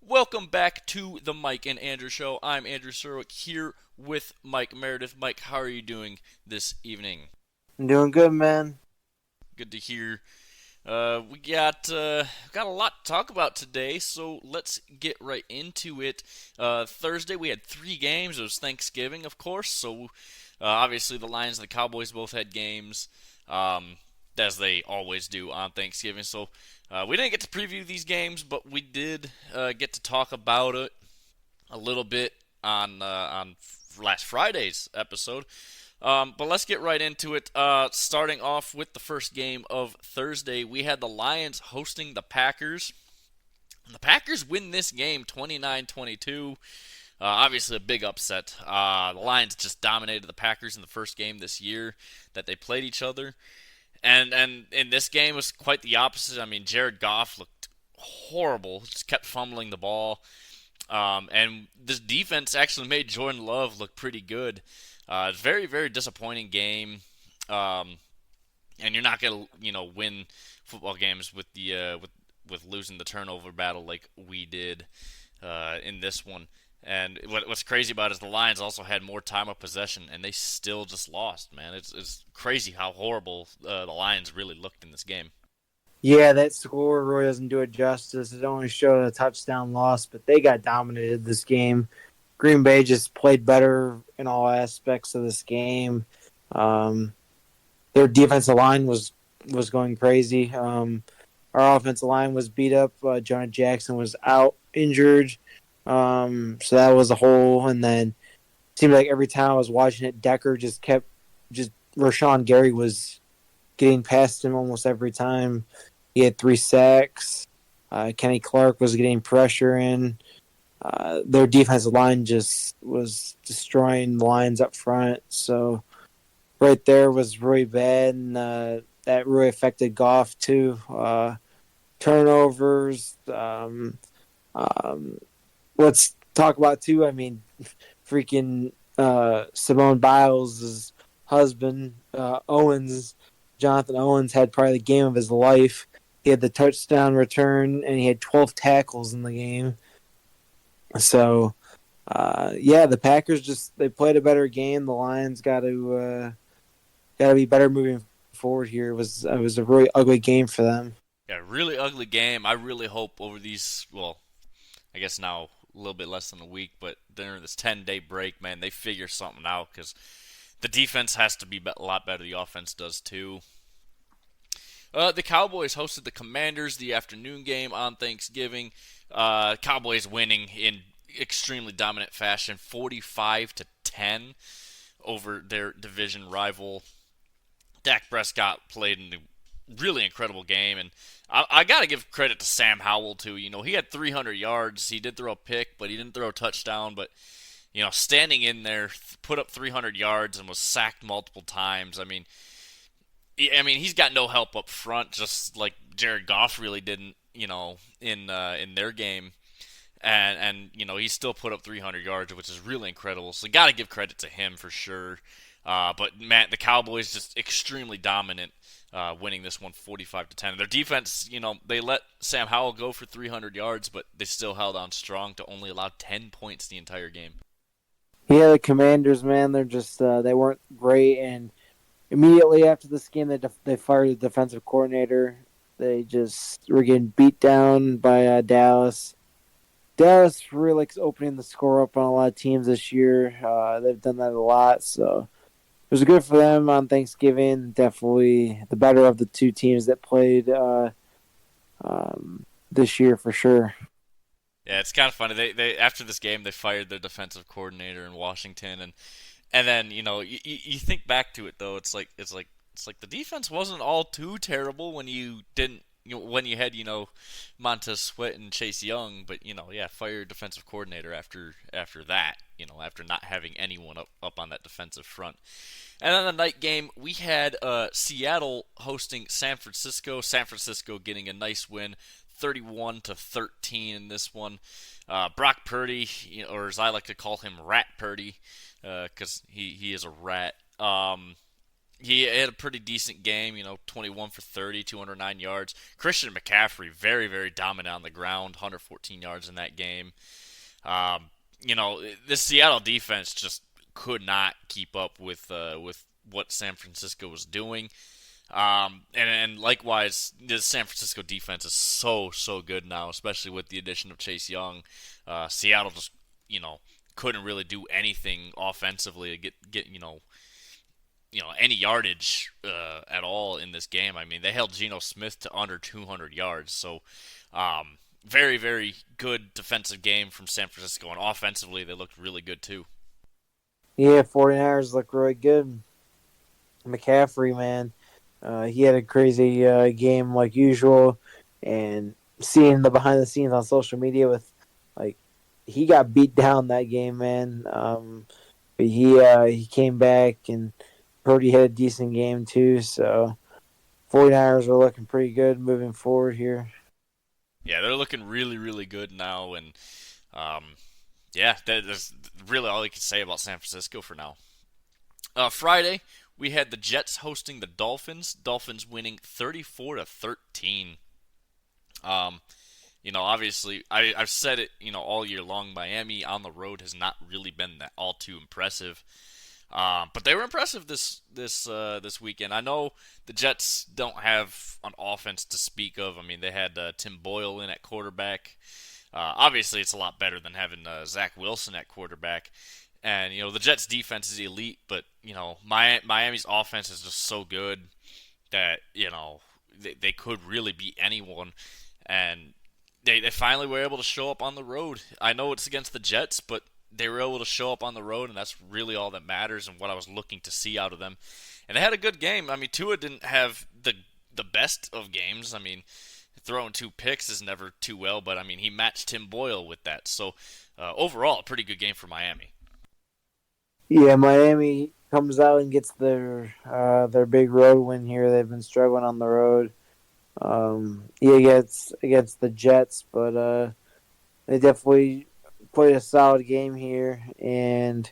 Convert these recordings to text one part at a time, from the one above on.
Welcome back to the Mike and Andrew Show. I'm Andrew Serwick here with Mike Meredith. Mike, how are you doing this evening? I'm doing good, man. Good to hear. We got a lot to talk about today, so let's get right into it. Thursday we had three games. It was Thanksgiving, of course, so obviously the Lions and the Cowboys both had games, as they always do on Thanksgiving. So we didn't get to preview these games, but we did get to talk about it a little bit on last Friday's episode. But let's get right into it. Starting off with the first game of Thursday, we had the Lions hosting the Packers. The Packers win this game 29-22. Obviously, a big upset. The Lions just dominated the Packers in the first game this year that they played each other. And in this game, it was quite the opposite. I mean, Jared Goff looked horrible, just kept fumbling the ball. And this defense actually made Jordan Love look pretty good. Very, very disappointing game. Um, and you're not gonna, win football games with the with losing the turnover battle like we did in this one. And what's crazy about it is the Lions also had more time of possession, and they still just lost. Man, it's crazy how horrible the Lions really looked in this game. Yeah, that score really doesn't do it justice. It only showed a touchdown loss, but they got dominated this game. Green Bay just played better in all aspects of this game. Um, their defensive line was going crazy. Our offensive line was beat up. Jonah Jackson was out injured, so that was a hole. And then it seemed like every time I was watching it, Decker just Rashawn Gary was getting past him almost every time. He had 3 sacks. Kenny Clark was getting pressure in. Their defensive line just was destroying the lines up front. So right there was really bad, and that really affected Goff too. Turnovers. Let's talk about too. I mean, freaking Simone Biles' husband, Jonathan Owens, had probably the game of his life. He had the touchdown return, and he had 12 tackles in the game. So, yeah, the Packers they played a better game. The Lions got to be better moving forward here. It was a really ugly game for them. Yeah, really ugly game. I really hope over these, well, I guess now a little bit less than a week, but during this 10-day break, man, they figure something out because the defense has to be a lot better. The offense does too. The Cowboys hosted the Commanders the afternoon game on Thanksgiving. Cowboys winning in extremely dominant fashion, 45-10 over their division rival. Dak Prescott played in a really incredible game, and I got to give credit to Sam Howell too. He had 300 yards. He did throw a pick, but he didn't throw a touchdown. But standing in there, put up 300 yards and was sacked multiple times. I mean, he's got no help up front, just like Jared Goff really didn't, in their game. And he still put up 300 yards, which is really incredible. So got to give credit to him for sure. But Matt, the Cowboys just extremely dominant, winning this one 45-10. Their defense, they let Sam Howell go for 300 yards, but they still held on strong to only allow 10 points the entire game. Yeah, the Commanders, man, they're just they weren't great, and immediately after this game, they fired the defensive coordinator. They just were getting beat down by Dallas. Dallas really likes opening the score up on a lot of teams this year. They've done that a lot, so it was good for them on Thanksgiving. Definitely the better of the two teams that played this year for sure. Yeah, it's kind of funny. They after this game, they fired their defensive coordinator in Washington, and then you think back to it though, it's like the defense wasn't all too terrible when you didn't when you had Montez Sweat and Chase Young, but yeah, fire your defensive coordinator after that, after not having anyone up on that defensive front. And then the night game, we had Seattle hosting San Francisco. San Francisco getting a nice win, 31-13 in this one. Brock Purdy, or as I like to call him, Rat Purdy, because he is a rat. he had a pretty decent game, 21 for 30, 209 yards. Christian McCaffrey, very, very dominant on the ground, 114 yards in that game. Um, this Seattle defense just could not keep up with what San Francisco was doing. And likewise, the San Francisco defense is so good now, especially with the addition of Chase Young. Seattle just couldn't really do anything offensively to get any yardage at all in this game. I mean, they held Geno Smith to under 200 yards, so very very good defensive game from San Francisco, and offensively they looked really good too. Yeah, 49ers look really good. McCaffrey, man, he had a crazy game like usual, and seeing the behind the scenes on social media with like he got beat down that game, man. But he came back, and Purdy had a decent game too. So 49ers are looking pretty good moving forward here. Yeah, they're looking really really good now, and yeah, that's really all I can say about San Francisco for now. Friday, we had the Jets hosting the Dolphins. Dolphins winning 34-13. Obviously, I've said it, all year long. Miami on the road has not really been that all too impressive. But they were impressive this weekend. I know the Jets don't have an offense to speak of. I mean, they had Tim Boyle in at quarterback. Obviously, it's a lot better than having Zach Wilson at quarterback. And the Jets' defense is elite, but Miami's offense is just so good that they could really beat anyone. And they finally were able to show up on the road. I know it's against the Jets, but they were able to show up on the road, and that's really all that matters and what I was looking to see out of them. And they had a good game. I mean, Tua didn't have the best of games. I mean, throwing 2 picks is never too well, but I mean, he matched Tim Boyle with that. So overall, a pretty good game for Miami. Yeah, Miami comes out and gets their big road win here. They've been struggling on the road. Against the Jets, but they definitely played a solid game here, and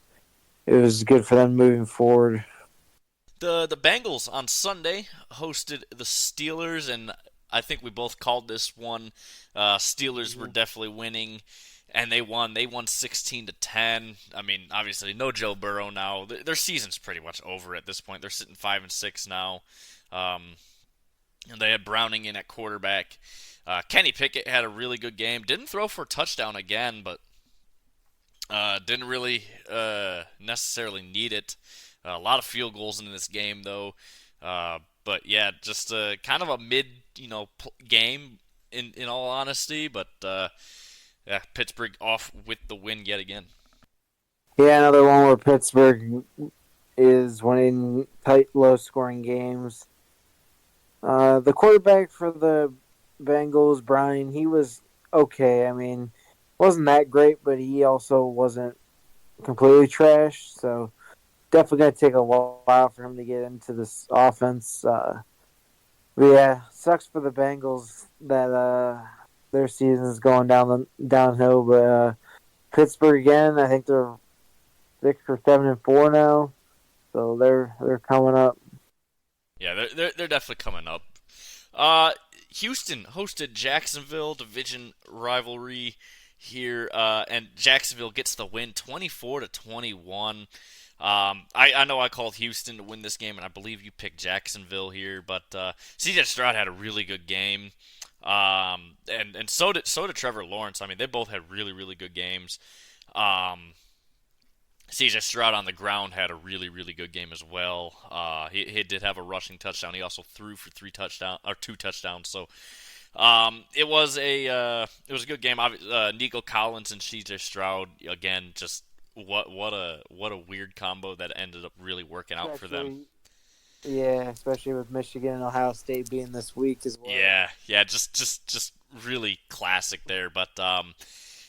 it was good for them moving forward. The Bengals on Sunday hosted the Steelers, and I think we both called this one. Steelers were definitely winning, and they won. They won 16-10. I mean, obviously, no Joe Burrow now. Their season's pretty much over at this point. They're sitting 5-6 now. And they had Browning in at quarterback. Kenny Pickett had a really good game. Didn't throw for a touchdown again, but didn't really necessarily need it. A lot of field goals in this game, though. But yeah, just kind of a mid, game in all honesty. But yeah, Pittsburgh off with the win yet again. Yeah, another one where Pittsburgh is winning tight, low-scoring games. The quarterback for the Bengals, Browning, he was okay. I mean, wasn't that great, but he also wasn't completely trash. So definitely going to take a while for him to get into this offense. But yeah, sucks for the Bengals that their season is going downhill. But Pittsburgh again, I think they're 6 or 7-4 now, so they're coming up. Yeah, they're definitely coming up. Houston hosted Jacksonville, division rivalry here, and Jacksonville gets the win, 24-21. I know I called Houston to win this game, and I believe you picked Jacksonville here, but C.J. Stroud had a really good game, and so did Trevor Lawrence. I mean, they both had really really good games. C.J. Stroud on the ground had a really, really good game as well. He did have a rushing touchdown. He also threw for 2 touchdowns. So it was a good game. Nico Collins and C.J. Stroud again. Just what a weird combo that ended up really working out for them. Yeah, especially with Michigan and Ohio State being this week as well. Yeah, just really classic there. But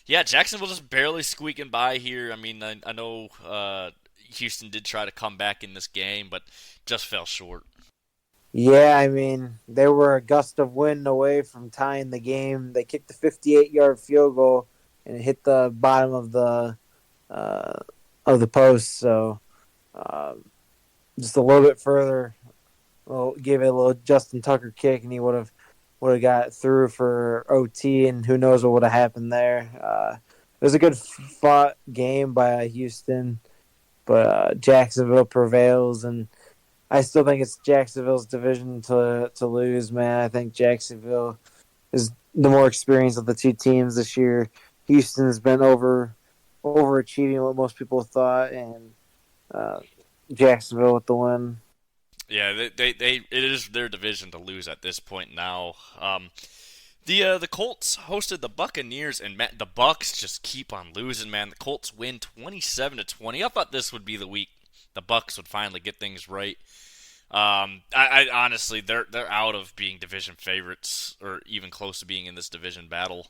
yeah, Jacksonville just barely squeaking by here. I mean, I know Houston did try to come back in this game, but just fell short. Yeah, I mean, they were a gust of wind away from tying the game. They kicked the 58-yard field goal, and it hit the bottom of the post. So just a little bit further. Well, gave it a little Justin Tucker kick, and he would have got through for OT, and who knows what would have happened there. It was a good fought game by Houston, but Jacksonville prevails, and I still think it's Jacksonville's division to lose, man. I think Jacksonville is the more experienced of the two teams this year. Houston's been overachieving what most people thought, and uh, Jacksonville with the win. Yeah, it is their division to lose at this point now. The Colts hosted the Buccaneers, and man, the Bucs just keep on losing. Man, the Colts win 27-20. I thought this would be the week the Bucs would finally get things right. I honestly, they're out of being division favorites, or even close to being in this division battle.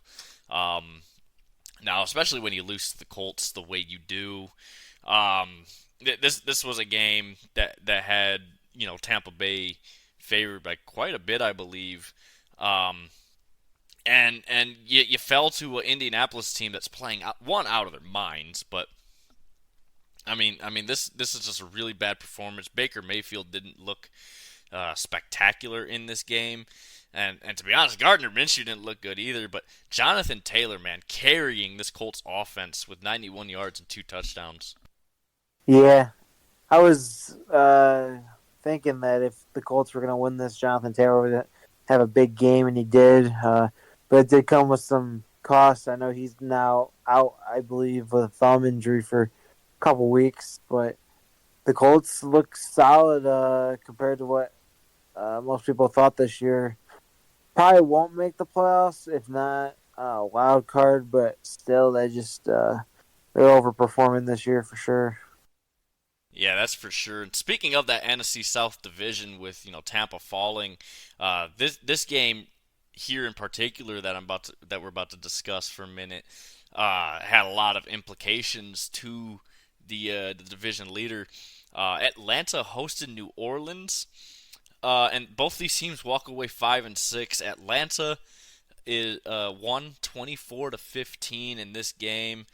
Now, especially when you lose to the Colts the way you do. Um, this was a game that had Tampa Bay favored by quite a bit, I believe. And you fell to an Indianapolis team that's playing out of their minds. But this is just a really bad performance. Baker Mayfield didn't look spectacular in this game, and to be honest, Gardner Minshew didn't look good either. But Jonathan Taylor, man, carrying this Colts offense with 91 yards and 2 touchdowns. Yeah, I was thinking that if the Colts were going to win this, Jonathan Taylor would have a big game, and he did. But it did come with some costs. I know he's now out, I believe, with a thumb injury for a couple weeks. But the Colts look solid compared to what most people thought this year. Probably won't make the playoffs, if not wild card. But still, they're overperforming this year for sure. Yeah, that's for sure. And speaking of that NFC South division, with Tampa falling, this game here in particular that we're about to discuss for a minute had a lot of implications to the division leader. Atlanta hosted New Orleans, and both these teams walk away 5-6. Atlanta is won 24-15 in this game.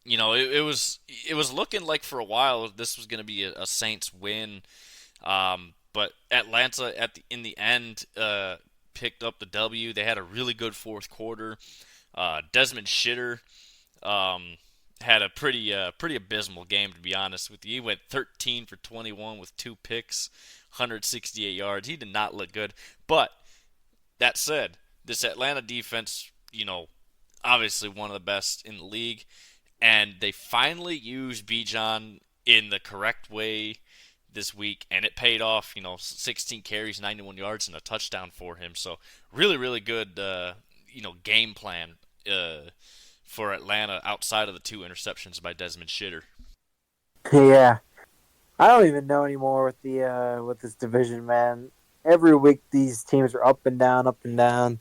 It was looking like for a while this was going to be a Saints win, but Atlanta in the end picked up the W. They had a really good fourth quarter. Desmond Shitter had a pretty abysmal game, to be honest with you. He went 13 for 21 with 2 picks, 168 yards. He did not look good. But that said, this Atlanta defense, obviously one of the best in the league. And they finally used Bijan in the correct way this week, and it paid off. 16 carries, 91 yards, and a touchdown for him. So really, really good, game plan for Atlanta outside of the 2 interceptions by Desmond Shitter. Yeah, I don't even know anymore with this division, man. Every week these teams are up and down, up and down.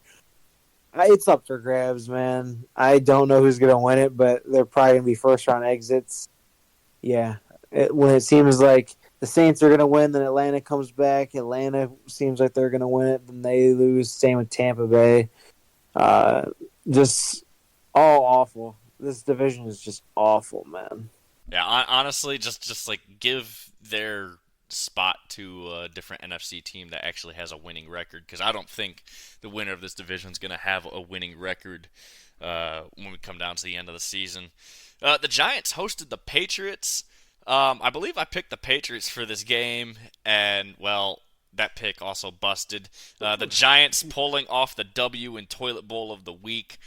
It's up for grabs, man. I don't know who's going to win it, but they're probably going to be first round exits. Yeah. When it seems like the Saints are going to win, then Atlanta comes back. Atlanta seems like they're going to win it, then they lose. Same with Tampa Bay. Just all awful. This division is just awful, man. Yeah, honestly, just like give their spot to a different NFC team that actually has a winning record, because I don't think the winner of this division is going to have a winning record when we come down to the end of the season. The Giants hosted the Patriots. I believe I picked the Patriots for this game, and well, that pick also busted. The Giants pulling off the W in Toilet Bowl of the week,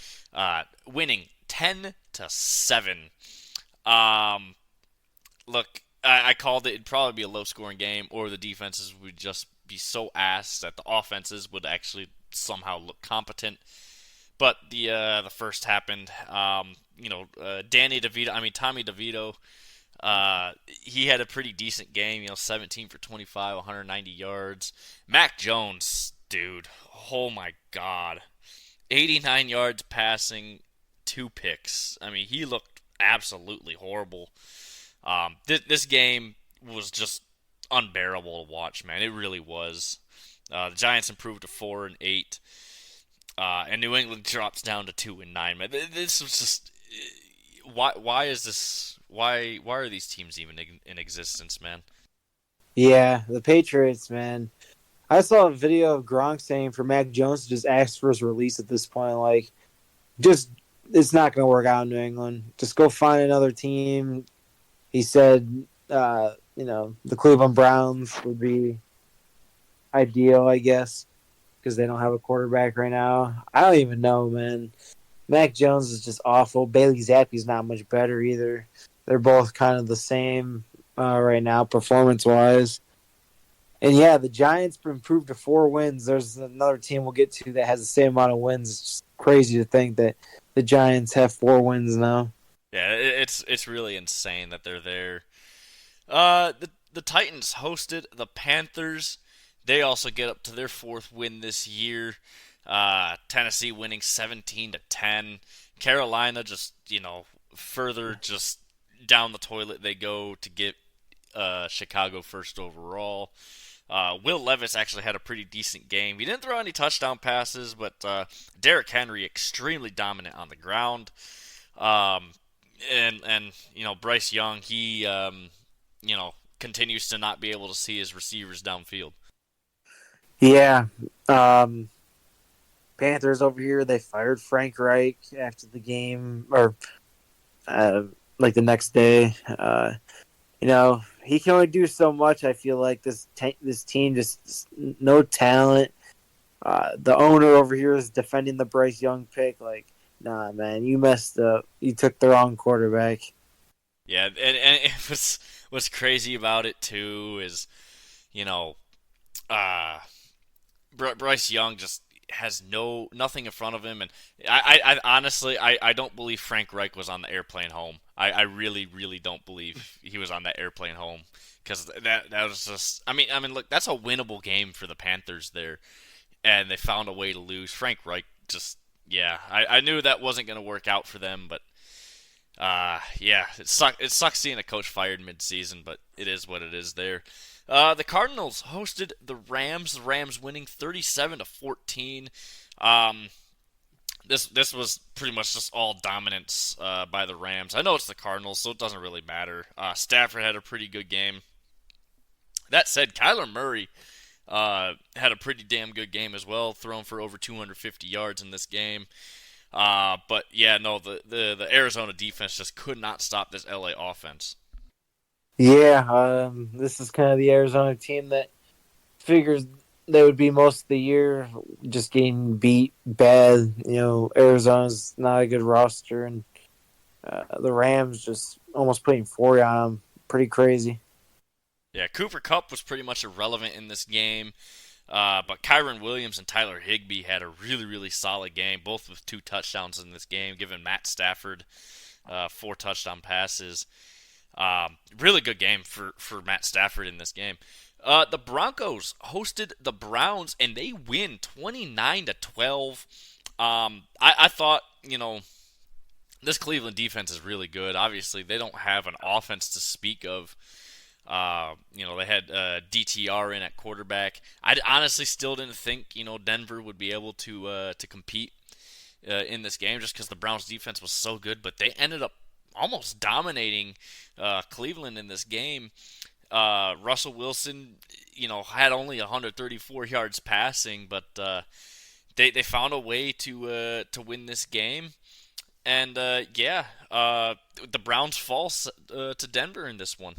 winning 10-7. Look, I called it. It'd probably be a low-scoring game, or the defenses would just be so ass that the offenses would actually somehow look competent. But the first happened. Tommy DeVito. He had a pretty decent game. 17 for 25, 190 yards. Mac Jones, dude, oh my God, 89 yards passing, 2 picks. I mean, he looked absolutely horrible. This game was just unbearable to watch, man. It really was. The Giants improved to 4-8, and New England drops down to 2-9. Man, this was just why is this? Why are these teams even in existence, man? Yeah, the Patriots, man. I saw a video of Gronk saying for Mac Jones to just ask for his release at this point. Like, just it's not going to work out in New England. Just go find another team. He said, the Cleveland Browns would be ideal, I guess, because they don't have a quarterback right now. I don't even know, man. Mac Jones is just awful. Bailey Zappi's not much better either. They're both kind of the same right now, performance wise. And yeah, the Giants improved to 4 wins. There's another team we'll get to that has the same amount of wins. It's just crazy to think that the Giants have 4 wins now. Yeah, it's really insane that they're there. The Titans hosted the Panthers. They also get up to their fourth win this year. Tennessee winning 17-10. Carolina just further just down the toilet they go to get Chicago first overall. Will Levis actually had a pretty decent game. He didn't throw any touchdown passes, but Derrick Henry extremely dominant on the ground. Um, and Bryce Young, he continues to not be able to see his receivers downfield. Yeah. Um, Panthers over here, they fired Frank Reich after the game, or uh, like the next day. He can only do so much. I feel like this team just no talent. The owner over here is defending the Bryce Young pick. Like, nah, man, you messed up. You took the wrong quarterback. Yeah, and what's crazy about it too is, you know, uh, Bryce Young just has nothing in front of him, and I honestly I don't believe Frank Reich was on the airplane home. I really really don't believe he was on that airplane home because that was just I mean look, that's a winnable game for the Panthers there, and they found a way to lose. Frank Reich just yeah, I knew that wasn't going to work out for them, but yeah, it sucks seeing a coach fired mid-season, but it is what it is there. The Cardinals hosted the Rams. The Rams winning 37-14. Um, this was pretty much just all dominance by the Rams. I know it's the Cardinals, so it doesn't really matter. Stafford had a pretty good game. That said, Kyler Murray had a pretty damn good game as well, thrown for over 250 yards in this game. But yeah, no, the Arizona defense just could not stop this LA offense. Yeah, this is kind of the Arizona team that figures they would be most of the year just getting beat bad. Arizona's not a good roster, and the Rams just almost putting 40 on them. Pretty crazy. Yeah, Cooper Kupp was pretty much irrelevant in this game. But Kyron Williams and Tyler Higbee had a really, really solid game, both with 2 touchdowns in this game, giving Matt Stafford 4 touchdown passes. Really good game for Matt Stafford in this game. The Broncos hosted the Browns, and they win 29-12. I thought, this Cleveland defense is really good. Obviously, they don't have an offense to speak of. They had DTR in at quarterback. I honestly still didn't think Denver would be able to compete in this game just because the Browns defense was so good, but they ended up almost dominating Cleveland in this game. Russell Wilson, had only 134 yards passing, but they found a way to win this game. And the Browns fall to Denver in this one.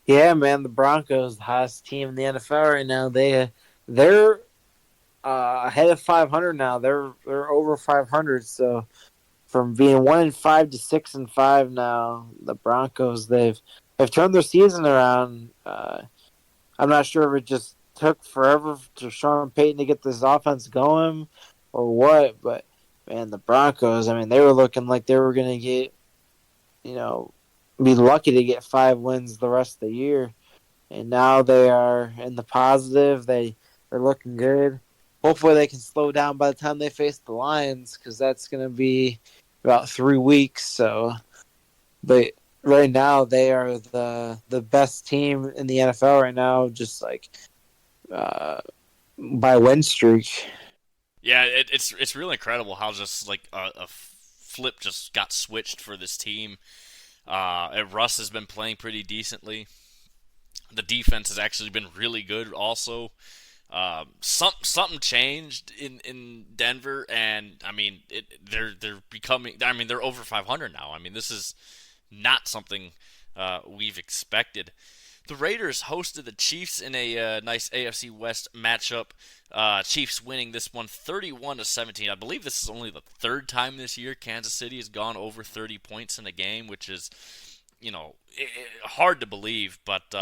Yeah, man, the Broncos, the hottest team in the NFL right now. They're ahead of 500 now. They're over 500. So from being 1-5 to 6-5 now, the Broncos they've turned their season around. I'm not sure if it just took forever to Sean Payton to get this offense going or what, but man, the Broncos. I mean, they were looking like they were going to get, be lucky to get 5 wins the rest of the year, and now they are in the positive. They're looking good. Hopefully, they can slow down by the time they face the Lions, because that's going to be about 3 weeks. So, but right now they are the best team in the NFL right now, just like by win streak. Yeah, it's really incredible how just like a flip just got switched for this team. And Russ has been playing pretty decently. The defense has actually been really good also. Something changed in Denver, and I mean they're becoming. I mean they're over 500 now. I mean this is not something we've expected. The Raiders hosted the Chiefs in a nice AFC West matchup. Chiefs winning this one 31-17. I believe this is only the third time this year Kansas City has gone over 30 points in a game, which is hard to believe, but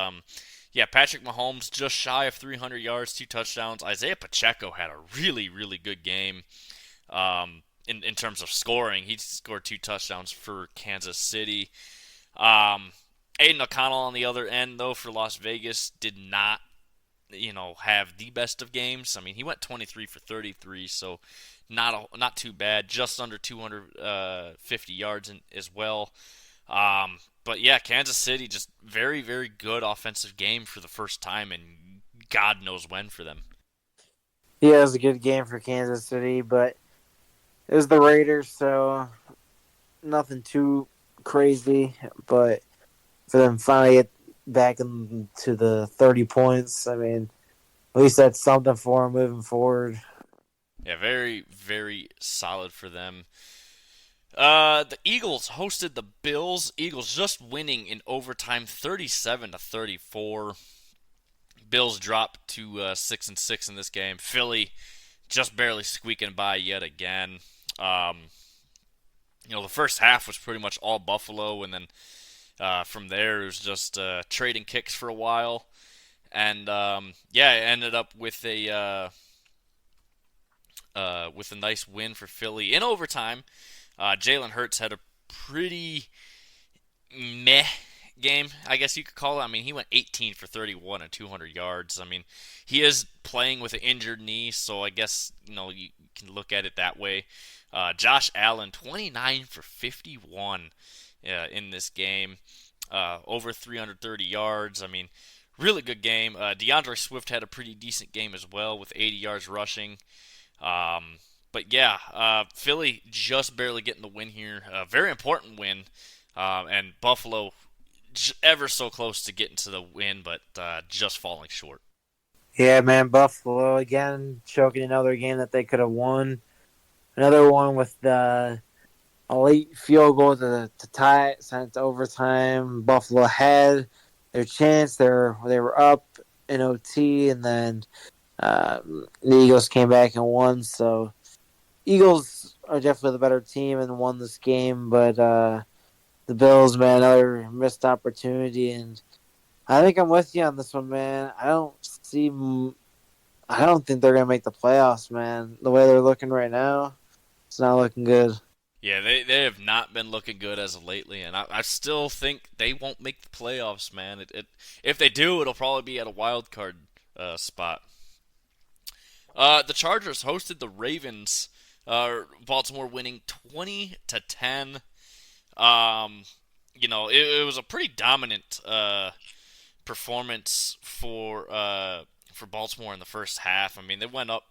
yeah, Patrick Mahomes just shy of 300 yards, 2 touchdowns. Isaiah Pacheco had a really, really good game in terms of scoring. He scored 2 touchdowns for Kansas City. Aiden O'Connell on the other end, though, for Las Vegas did not, have the best of games. I mean, he went 23 for 33, so not too bad. Just under 250 yards as well. But yeah, Kansas City just very, very good offensive game for the first time, and God knows when for them. Yeah, it was a good game for Kansas City, but it was the Raiders, so nothing too crazy. But for them finally get back into the 30 points, I mean, at least that's something for them moving forward. Yeah, very, very solid for them. The Eagles hosted the Bills. Eagles just winning in overtime, 37-34. Bills dropped to 6-6 in this game. Philly just barely squeaking by yet again. The first half was pretty much all Buffalo, and then from there it was just trading kicks for a while, and it ended up with a nice win for Philly in overtime. Jalen Hurts had a pretty meh game, I guess you could call it. I mean, he went 18 for 31 and 200 yards. I mean, he is playing with an injured knee, so I guess, you can look at it that way. Josh Allen, 29 for 51 in this game. Over 330 yards. I mean, really good game. DeAndre Swift had a pretty decent game as well with 80 yards rushing. But yeah, Philly just barely getting the win here. A very important win. And Buffalo ever so close to getting to the win, but just falling short. Yeah, man, Buffalo again choking another game that they could have won. Another one with the a late field goal to tie it, sent it to overtime. Buffalo had their chance. They were up in OT, and then the Eagles came back and won. So Eagles are definitely the better team and won this game, but the Bills, man, another missed opportunity, and I think I'm with you on this one, man. I don't think they're gonna make the playoffs, man. The way they're looking right now, it's not looking good. Yeah, they have not been looking good as of lately, and I still think they won't make the playoffs, man. If they do, it'll probably be at a wild card spot. The Chargers hosted the Ravens. Baltimore winning 20-10. It was a pretty dominant performance for Baltimore in the first half. I mean, they went up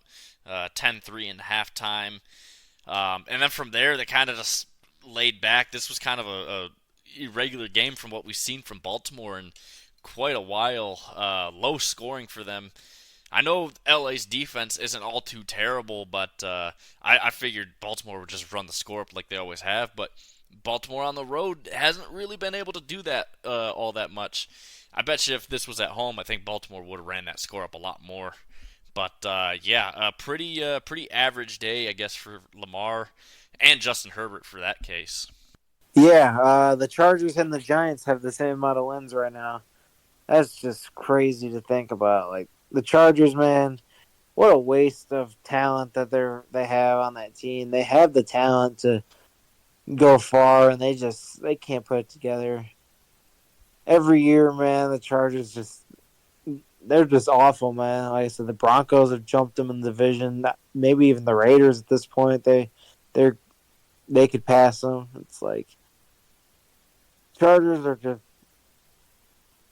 10-3 in halftime. And then from there, they kind of just laid back. This was kind of a irregular game from what we've seen from Baltimore in quite a while. Low scoring for them. I know LA's defense isn't all too terrible, but I figured Baltimore would just run the score up like they always have. But Baltimore on the road hasn't really been able to do that all that much. I bet you if this was at home, I think Baltimore would have ran that score up a lot more. But a pretty average day, I guess, for Lamar and Justin Herbert for that case. Yeah, the Chargers and the Giants have the same amount of wins right now. That's just crazy to think about. Like the Chargers, man, what a waste of talent that they have on that team. They have the talent to go far, and they can't put it together. Every year, man, the Chargers they're just awful, man. Like I said, the Broncos have jumped them in the division. Maybe even the Raiders at this point, they could pass them. It's like Chargers are just.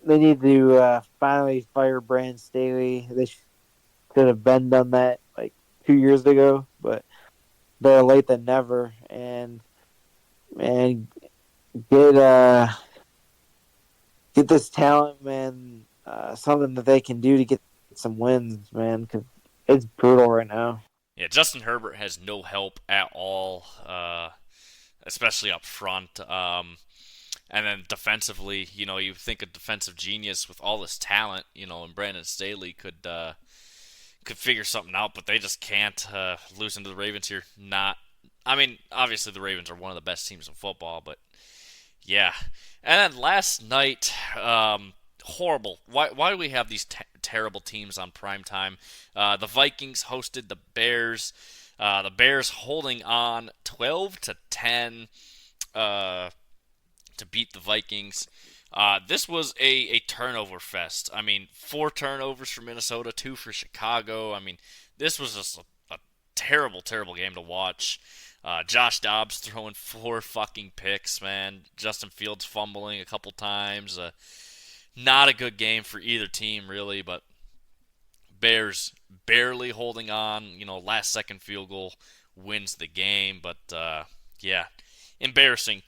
They need to finally fire Brandon Staley. They should have done that like 2 years ago, but better late than never. And man, get this talent, man. Something that they can do to get some wins, man. Because it's brutal right now. Yeah, Justin Herbert has no help at all, especially up front. And then defensively, you think a defensive genius with all this talent, and Brandon Staley could figure something out, but they just can't lose into the Ravens here. I mean, obviously the Ravens are one of the best teams in football, but yeah. And then last night, horrible. Why do we have these terrible teams on prime time? The Vikings hosted the Bears. The Bears holding on 12-10 to beat the Vikings. This was a turnover fest. I mean, 4 turnovers for Minnesota, 2 for Chicago. I mean, this was just a terrible, terrible game to watch. Josh Dobbs throwing 4 fucking picks, man. Justin Fields fumbling a couple times. Not a good game for either team, really, but Bears barely holding on. Last second field goal wins the game, but yeah, embarrassing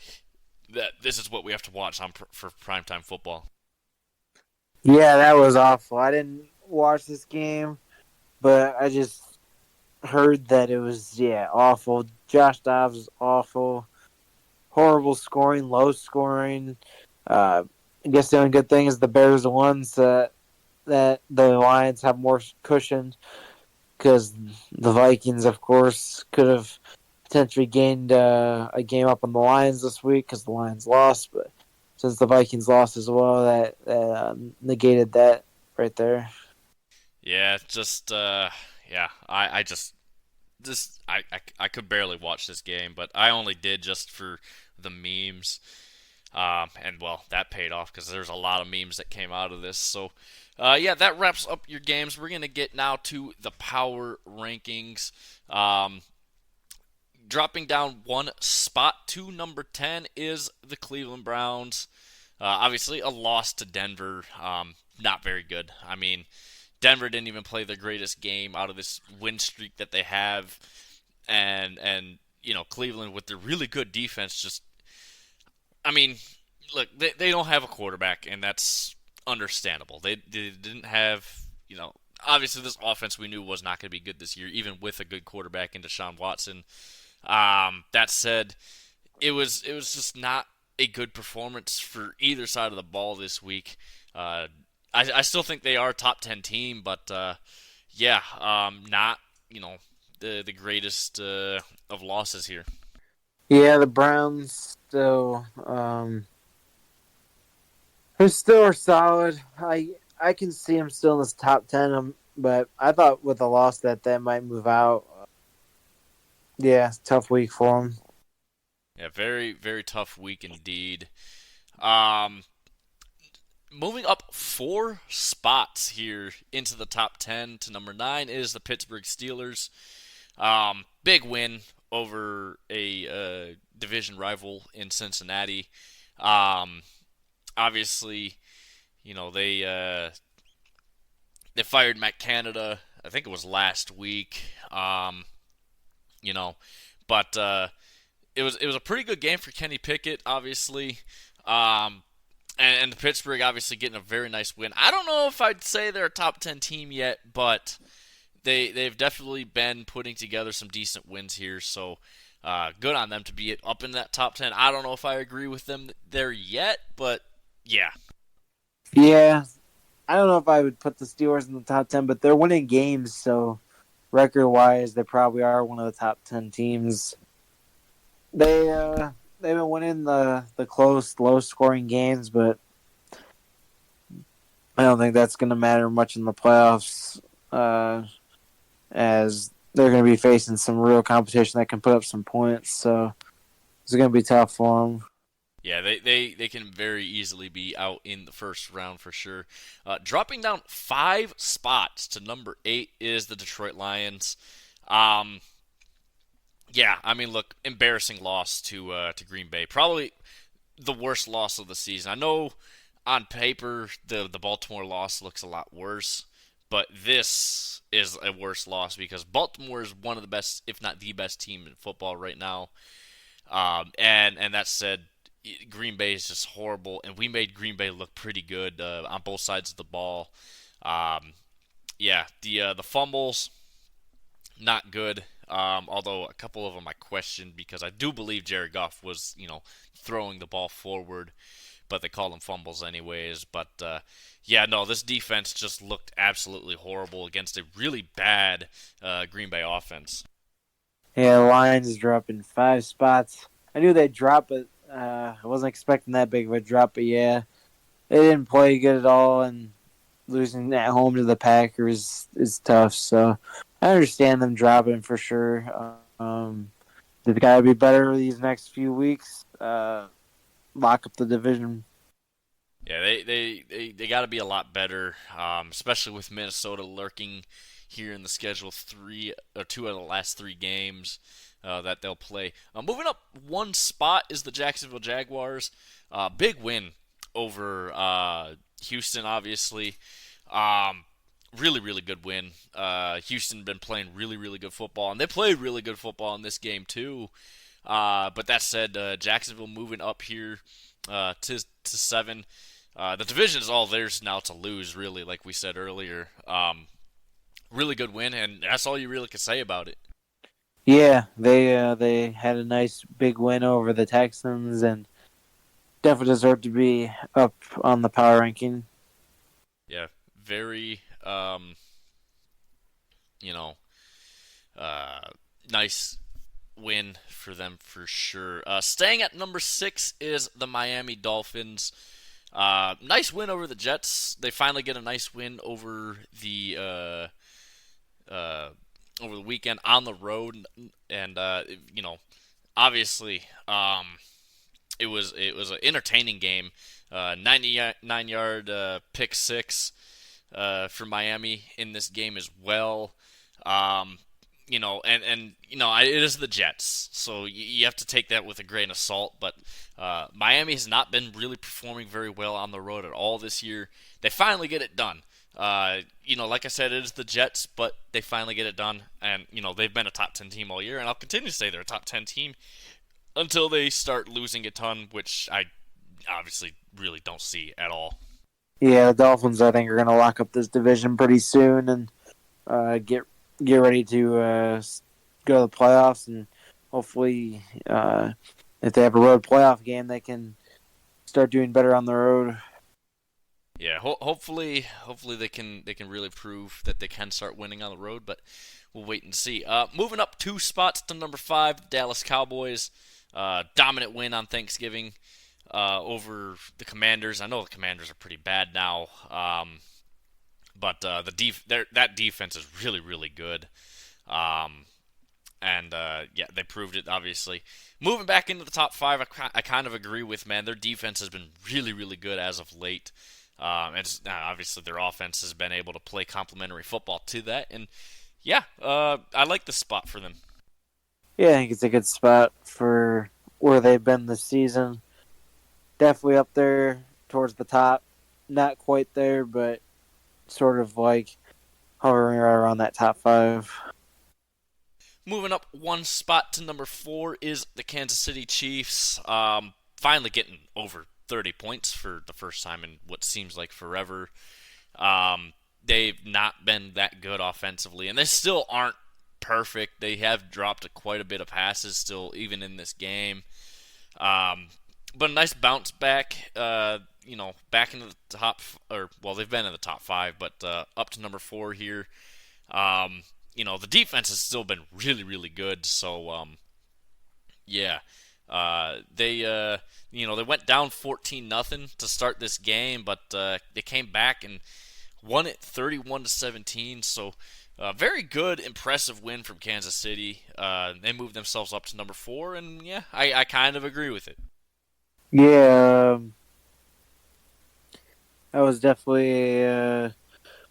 that this is what we have to watch for primetime football. Yeah, that was awful. I didn't watch this game, but I just heard that it was awful. Josh Dobbs was awful, horrible scoring, low scoring. I guess the only good thing is the Bears are the ones that the Lions have more cushion because the Vikings, of course, could have potentially gained a game up on the Lions this week because the Lions lost, but since the Vikings lost as well, that negated that right there. Yeah, just yeah, I just I could barely watch this game, but I only did just for the memes. And well, that paid off because there's a lot of memes that came out of this. So, yeah, that wraps up your games. We're gonna get now to the power rankings. Dropping down one spot to number 10 is the Cleveland Browns. Obviously, a loss to Denver. Not very good. I mean, Denver didn't even play their greatest game out of this win streak that they have, and Cleveland with their really good defense just. I mean, look, they don't have a quarterback, and that's understandable. They didn't have obviously this offense we knew was not going to be good this year, even with a good quarterback in Deshaun Watson. That said, it was just not a good performance for either side of the ball this week. I still think they are a top 10 team, but yeah, not the greatest of losses here. Yeah, the Browns still are solid. I can see them still in this top 10, but I thought with the loss that might move out. Yeah, tough week for them. Yeah, very, very tough week indeed. Um, Moving up 4 spots here into the top 10 to number 9 is the Pittsburgh Steelers. Big win over a division rival in Cincinnati. Obviously, they fired Matt Canada. I think it was last week. You know, but it was a pretty good game for Kenny Pickett, obviously. And the Pittsburgh obviously getting a very nice win. I don't know if I'd say they're a top 10 team yet, but they've definitely been putting together some decent wins here. So good on them to be up in that top 10. I don't know if I agree with them there yet, but yeah. Yeah, I don't know if I would put the Steelers in the top 10, but they're winning games, so record wise, they probably are one of the top 10 teams. They've been winning the close, low scoring games, but I don't think that's going to matter much in the playoffs, as they're going to be facing some real competition that can put up some points. So it's going to be tough for them. Yeah, they can very easily be out in the first round for sure. Dropping down 5 spots to number 8 is the Detroit Lions. Yeah, I mean, look, embarrassing loss to Green Bay. Probably the worst loss of the season. I know on paper the Baltimore loss looks a lot worse, but this is a worse loss because Baltimore is one of the best, if not the best team in football right now. And that said, Green Bay is just horrible, and we made Green Bay look pretty good on both sides of the ball. Um, yeah, the fumbles not good. Although a couple of them I questioned because I do believe Jared Goff was, throwing the ball forward, but they called them fumbles anyways. But yeah, no, this defense just looked absolutely horrible against a really bad Green Bay offense. Yeah, the Lions dropping 5 spots. I knew they'd drop, but I wasn't expecting that big of a drop. But yeah, they didn't play good at all, and losing at home to the Packers is tough. So I understand them dropping for sure. They've got to be better these next few weeks. Lock up the division. Yeah, they got to be a lot better, especially with Minnesota lurking here in the schedule. 2 out of the last 3 games that they'll play. Moving up one spot is the Jacksonville Jaguars. Big win over Houston, obviously. Really, really good win. Houston been playing really, really good football, and they played really good football in this game too. But that said, Jacksonville moving up here to 7. The division is all theirs now to lose, really, like we said earlier. Really good win, and that's all you really can say about it. Yeah, they had a nice big win over the Texans and definitely deserve to be up on the power ranking. Yeah, very, you know, uh, nice win for them for sure. Staying at number 6 is the Miami Dolphins. Nice win over the Jets. They finally get a nice win uh, over the weekend on the road, and obviously, it was an entertaining game. 99-yard pick six for Miami in this game as well. It is the Jets, so you have to take that with a grain of salt. But Miami has not been really performing very well on the road at all this year. They finally get it done. Like I said, it is the Jets, but they finally get it done. And, they've been a top 10 team all year, and I'll continue to say they're a top 10 team until they start losing a ton, which I obviously really don't see at all. Yeah, the Dolphins I think are going to lock up this division pretty soon and get ready to go to the playoffs, and hopefully if they have a road playoff game, they can start doing better on the road. Yeah, hopefully they can really prove that they can start winning on the road, but we'll wait and see. Moving up 2 spots to number 5, the Dallas Cowboys. Dominant win on Thanksgiving over the Commanders. I know the Commanders are pretty bad now, but that defense is really, really good. They proved it, obviously. Moving back into the top 5, I kind of agree with, man. Their defense has been really, really good as of late. Obviously their offense has been able to play complementary football to that. And, yeah, I like the spot for them. Yeah, I think it's a good spot for where they've been this season. Definitely up there towards the top. Not quite there, but sort of like hovering right around that top 5. Moving up 1 spot to number 4 is the Kansas City Chiefs. Finally getting over 30 points for the first time in what seems like forever. They've not been that good offensively, and they still aren't perfect. They have dropped quite a bit of passes still, even in this game. But a nice bounce back, back into the top, they've been in the top 5, but up to number 4 here. The defense has still been really, really good. So, they went down 14-0 to start this game, but they came back and won it 31-17. So, very good, impressive win from Kansas City. They moved themselves up to number 4, and yeah, I kind of agree with it. Yeah, that was definitely a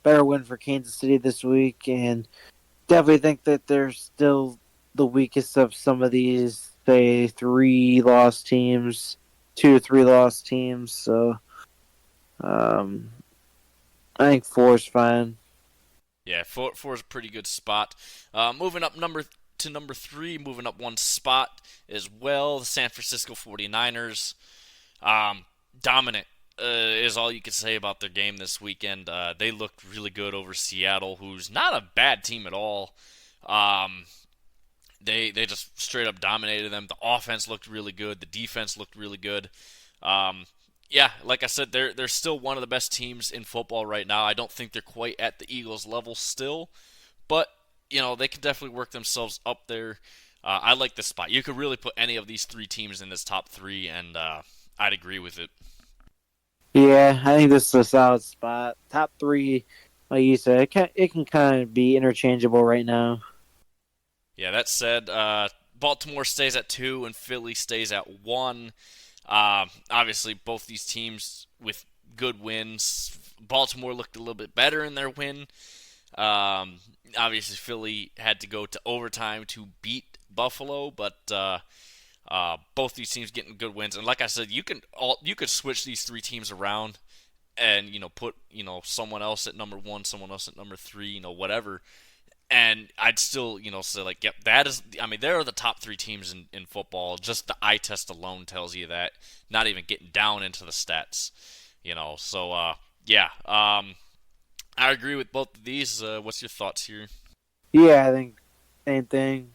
better win for Kansas City this week, and definitely think that they're still the weakest of some of these, say, 3-loss teams, 2 or 3-loss teams. So, I think 4 is fine. Yeah, four is a pretty good spot. Moving up number to number 3, moving up one spot as well. The San Francisco 49ers. Dominant is all you can say about their game this weekend. They looked really good over Seattle, who's not a bad team at all. They just straight up dominated them. The offense looked really good. The defense looked really good. Yeah, like I said, they're still one of the best teams in football right now. I don't think they're quite at the Eagles level still, but they can definitely work themselves up there. I like this spot. You could really put any of these 3 teams in this top 3, and I'd agree with it. Yeah, I think this is a solid spot. Top 3, like you said, it can kind of be interchangeable right now. Yeah, that said, Baltimore stays at 2 and Philly stays at 1. Obviously, both these teams with good wins. Baltimore looked a little bit better in their win. Obviously, Philly had to go to overtime to beat Buffalo, but both these teams getting good wins. And like I said, you could switch these 3 teams around and put someone else at number 1, someone else at number 3, whatever. And I'd still, say like, yep, that is. I mean, there are the top 3 teams in football. Just the eye test alone tells you that. Not even getting down into the stats, So yeah, I agree with both of these. What's your thoughts here? Yeah, I think same thing.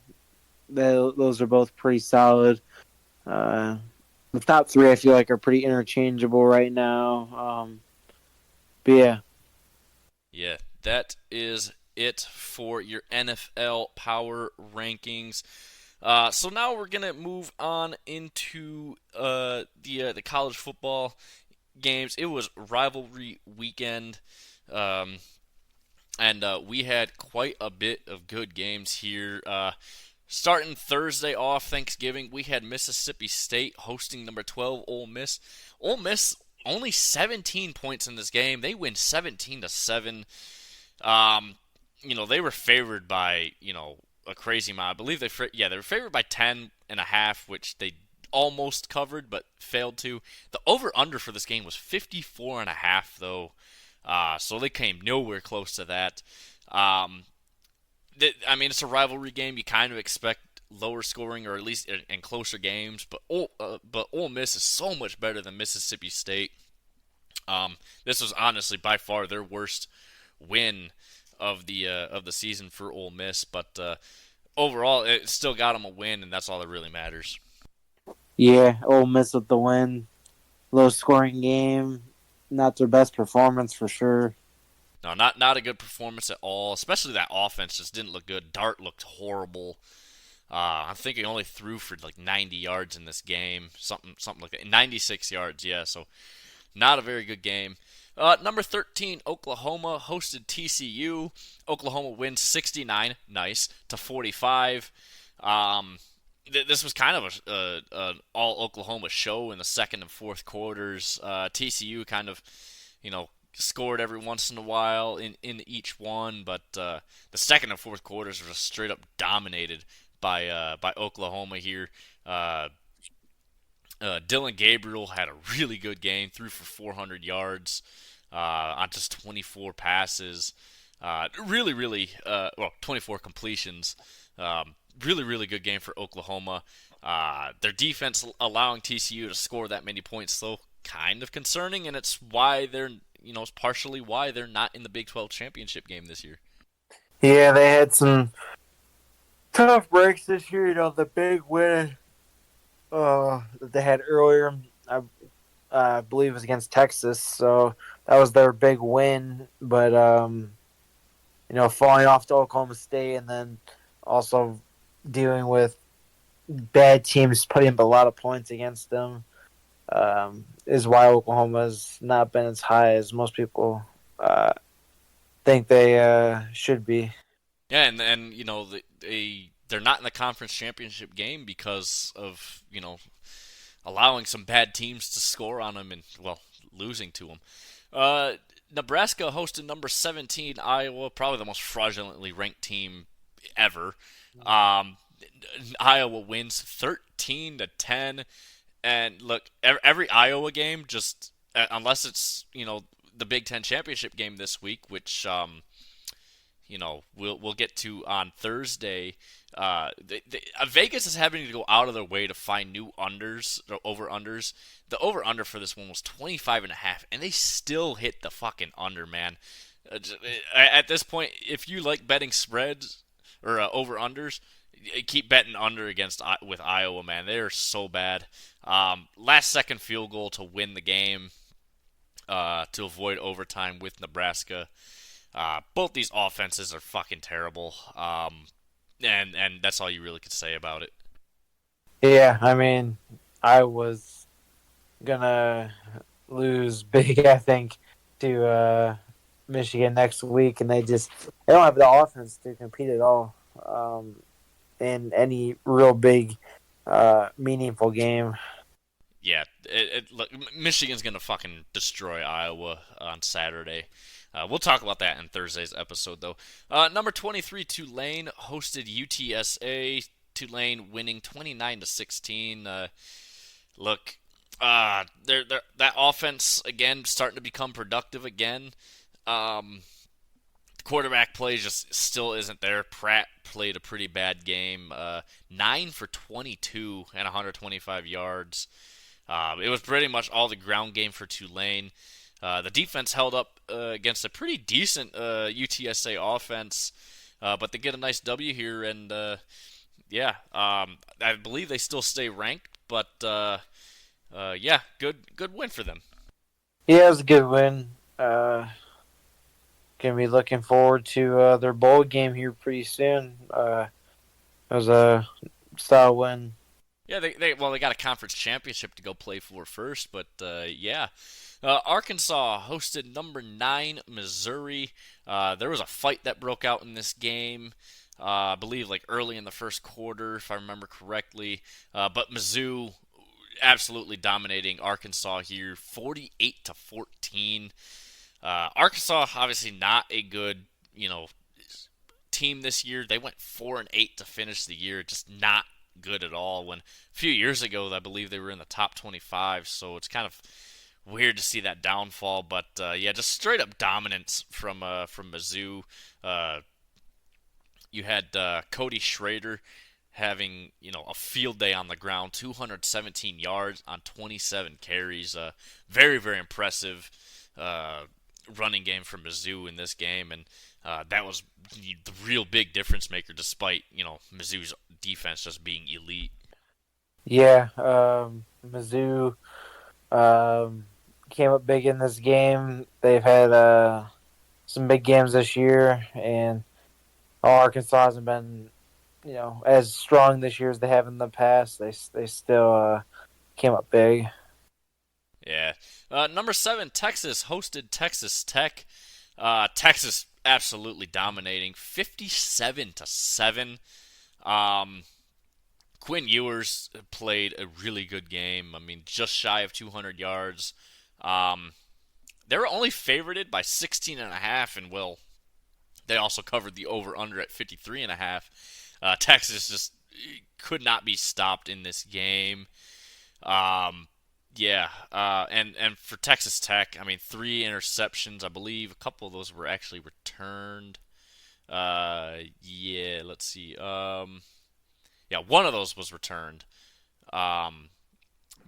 Those are both pretty solid. The top 3 I feel like are pretty interchangeable right now. But yeah. Yeah, that is it for your NFL power rankings. So now we're gonna move on into the college football games. It was rivalry weekend, and we had quite a bit of good games here. Starting Thursday off, Thanksgiving, we had Mississippi State hosting number 12 Ole Miss. Ole Miss only 17 points in this game. They win 17-7. They were favored by, a crazy amount. I believe they were favored by 10.5, which they almost covered but failed to. The over/under for this game was 54.5, though. So they came nowhere close to that. It's a rivalry game. You kind of expect lower scoring or at least in closer games, but Ole Miss is so much better than Mississippi State. This was honestly by far their worst win of the season for Ole Miss, but overall it still got them a win, and that's all that really matters. Yeah, Ole Miss with the win. Low scoring game. Not their best performance for sure. No, not a good performance at all. Especially that offense just didn't look good. Dart looked horrible. I think he only threw for like 90 yards in this game, something like that. 96 yards, yeah. So not a very good game. Number 13, Oklahoma hosted TCU. Oklahoma wins 69, nice, to 45. This was kind of an all Oklahoma show in the second and fourth quarters. TCU kind of, scored every once in a while in each one, but the second and fourth quarters were just straight up dominated by Oklahoma here. Dylan Gabriel had a really good game, threw for 400 yards on just 24 passes. 24 completions. Really good game for Oklahoma. Their defense allowing TCU to score that many points, though, kind of concerning, and it's why it's partially why they're not in the Big 12 championship game this year. Yeah, they had some tough breaks this year. The big win that they had earlier, I believe it was against Texas, so that was their big win. But falling off to Oklahoma State and then also dealing with bad teams putting up a lot of points against them is why Oklahoma's not been as high as most people think they should be. Yeah, and they're not in the conference championship game because of allowing some bad teams to score on them and losing to them. Nebraska hosted number 17 Iowa, probably the most fraudulently ranked team ever. Iowa wins 13-10. And look, every Iowa game, just unless it's the Big Ten championship game this week, which we'll get to on Thursday. Vegas is having to go out of their way to find new unders or over unders. The over under for this one was 25.5, and they still hit the fucking under, man. At this point, if you like betting spreads or over unders, keep betting under against with Iowa, man. They are so bad. Last second field goal to win the game, to avoid overtime with Nebraska. Both these offenses are fucking terrible. And that's all you really could say about it. Yeah, I mean, I was gonna lose big, I think, to Michigan next week, and they don't have the offense to compete at all in any real big, meaningful game. Yeah, look, Michigan's gonna fucking destroy Iowa on Saturday. We'll talk about that in Thursday's episode, though. Number 23, Tulane hosted UTSA. Tulane winning 29-16. Look, that offense again starting to become productive again. Quarterback play just still isn't there. Pratt played a pretty bad game. 9 for 22 and 125 yards. It was pretty much all the ground game for Tulane. The defense held up against a pretty decent UTSA offense, but they get a nice W here, and I believe they still stay ranked. But good win for them. Yeah, it was a good win. Gonna be looking forward to their bowl game here pretty soon. It was a solid win. Yeah, they got a conference championship to go play for first, but yeah. Arkansas hosted number 9 Missouri. There was a fight that broke out in this game. I believe like early in the first quarter, if I remember correctly. But Mizzou absolutely dominating Arkansas here, 48-14. Arkansas obviously not a good, team this year. They went 4-8 to finish the year, just not good at all. When a few years ago, I believe they were in the top 25. So it's kind of weird to see that downfall. But just straight up dominance from Mizzou. You had Cody Schrader having a field day on the ground, 217 yards on 27 carries. Very, very impressive running game from Mizzou in this game, and that was the real big difference maker, despite Mizzou's defense just being elite. Yeah, Mizzou came up big in this game. They've had some big games this year, and Arkansas hasn't been as strong this year as they have in the past. They still came up big. Yeah. Number 7, Texas hosted Texas Tech. Texas absolutely dominating, 57-7. Quinn Ewers played a really good game. I mean, just shy of 200 yards. They were only favorited by 16.5, and they also covered the over/under at 53.5. Texas just could not be stopped in this game. And for Texas Tech, I mean, 3 interceptions, I believe. A couple of those were actually returned. Let's see. One of those was returned. Not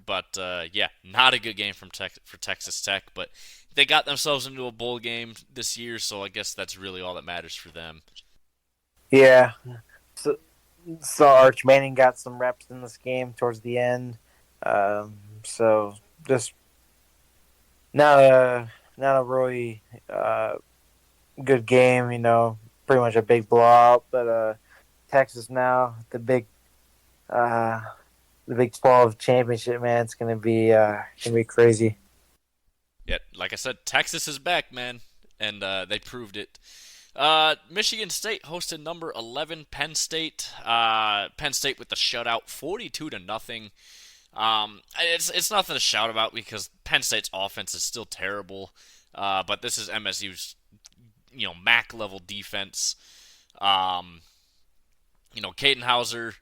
a good game for Texas Tech, but they got themselves into a bowl game this year, so I guess that's really all that matters for them. Yeah. So Arch Manning got some reps in this game towards the end. So just not a really good game, pretty much a big blowout. But Texas now, the Big 12 championship, man, it's gonna be crazy. Yeah, like I said, Texas is back, man, and they proved it. Michigan State hosted number 11 Penn State. Penn State with the shutout, 42-0. It's nothing to shout about because Penn State's offense is still terrible. But this is MSU's MAC level defense. Caden Hauser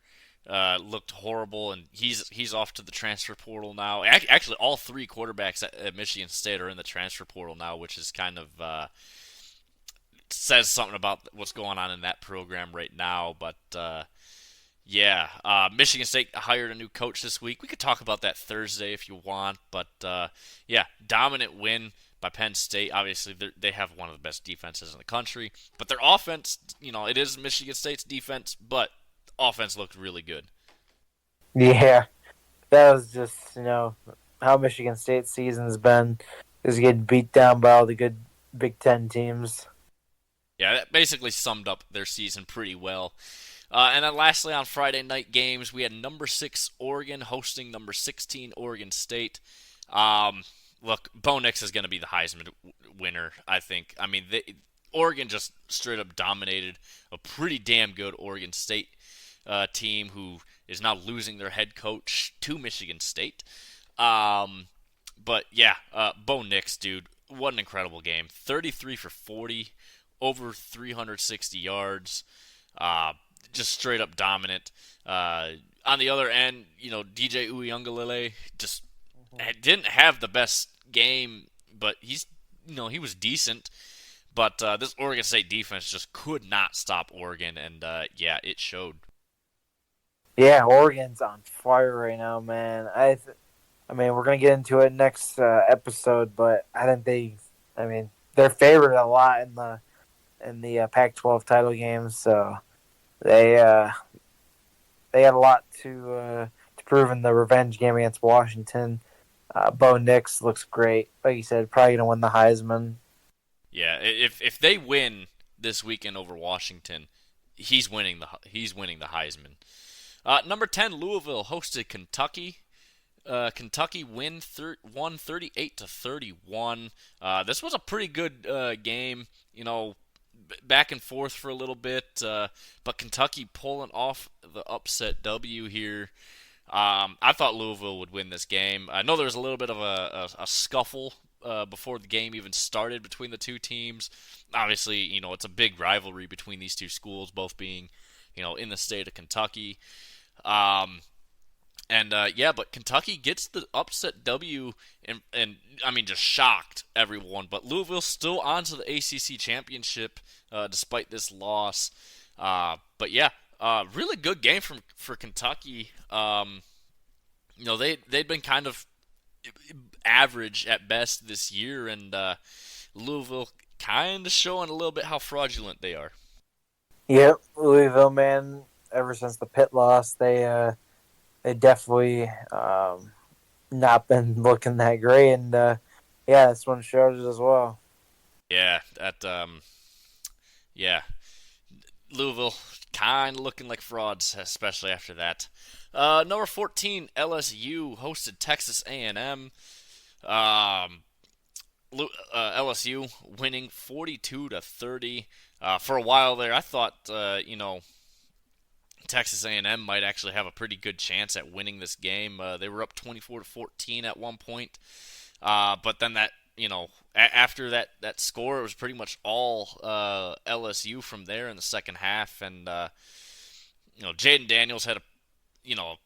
looked horrible, and he's off to the transfer portal now. Actually, all 3 quarterbacks at Michigan State are in the transfer portal now, which is kind of says something about what's going on in that program right now. But yeah, Michigan State hired a new coach this week. We could talk about that Thursday if you want. But yeah, dominant win by Penn State. Obviously, they have one of the best defenses in the country. But their offense, it is Michigan State's defense, but offense looked really good. Yeah, that was just how Michigan State's season's been, is getting beat down by all the good Big Ten teams. Yeah, that basically summed up their season pretty well. And then lastly, on Friday night games, we had number 6 Oregon hosting number 16 Oregon State. Look, Bo Nix is going to be the Heisman winner, I think. I mean, Oregon just straight up dominated a pretty damn good Oregon State team who is now losing their head coach to Michigan State. But yeah, Bo Nix, dude, what an incredible game. 33 for 40, over 360 yards. Just straight up dominant. On the other end, DJ Uiagalelei just didn't have the best game, but he was decent. But this Oregon State defense just could not stop Oregon, and yeah, it showed. Yeah, Oregon's on fire right now, man. I mean, we're gonna get into it next episode, but I think they're favored a lot in the Pac-12 title game, so they had a lot to prove in the revenge game against Washington. Bo Nix looks great, like you said, probably gonna win the Heisman. Yeah, if they win this weekend over Washington, he's winning the Heisman. Number 10, Louisville hosted Kentucky. Kentucky won 38-31. This was a pretty good game, back and forth for a little bit, but Kentucky pulling off the upset W here. I thought Louisville would win this game. I know there was a little bit of a scuffle before the game even started between the two teams. Obviously, it's a big rivalry between these two schools, both being, in the state of Kentucky. But Kentucky gets the upset W, and I mean, just shocked everyone. But Louisville's still on to the ACC championship despite this loss. But yeah, really good game for Kentucky. They'd been kind of average at best this year, and Louisville kind of showing a little bit how fraudulent they are. Yep, Louisville, man. Ever since the Pitt loss, they definitely not been looking that great, and yeah, this one showed it as well. Yeah, Louisville kind of looking like frauds, especially after that. Number 14, LSU hosted Texas A&M. LSU winning 42-30. For a while there, I thought Texas A&M might actually have a pretty good chance at winning this game. They were up 24-14 at one point, but then after that score, it was pretty much all LSU from there in the second half, and Jaden Daniels had a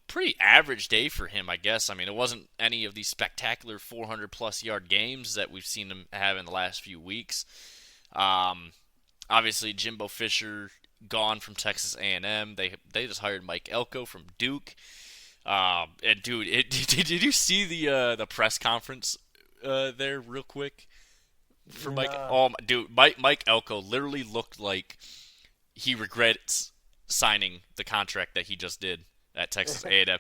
pretty average day for him, I guess. I mean, it wasn't any of these spectacular 400-plus yard games that we've seen him have in the last few weeks. Obviously, Jimbo Fisher gone from Texas A&M. They just hired Mike Elko from Duke. And dude, did you see the press conference there real quick for Mike? Oh, dude, Mike Elko literally looked like he regrets signing the contract that he just did at Texas A&M.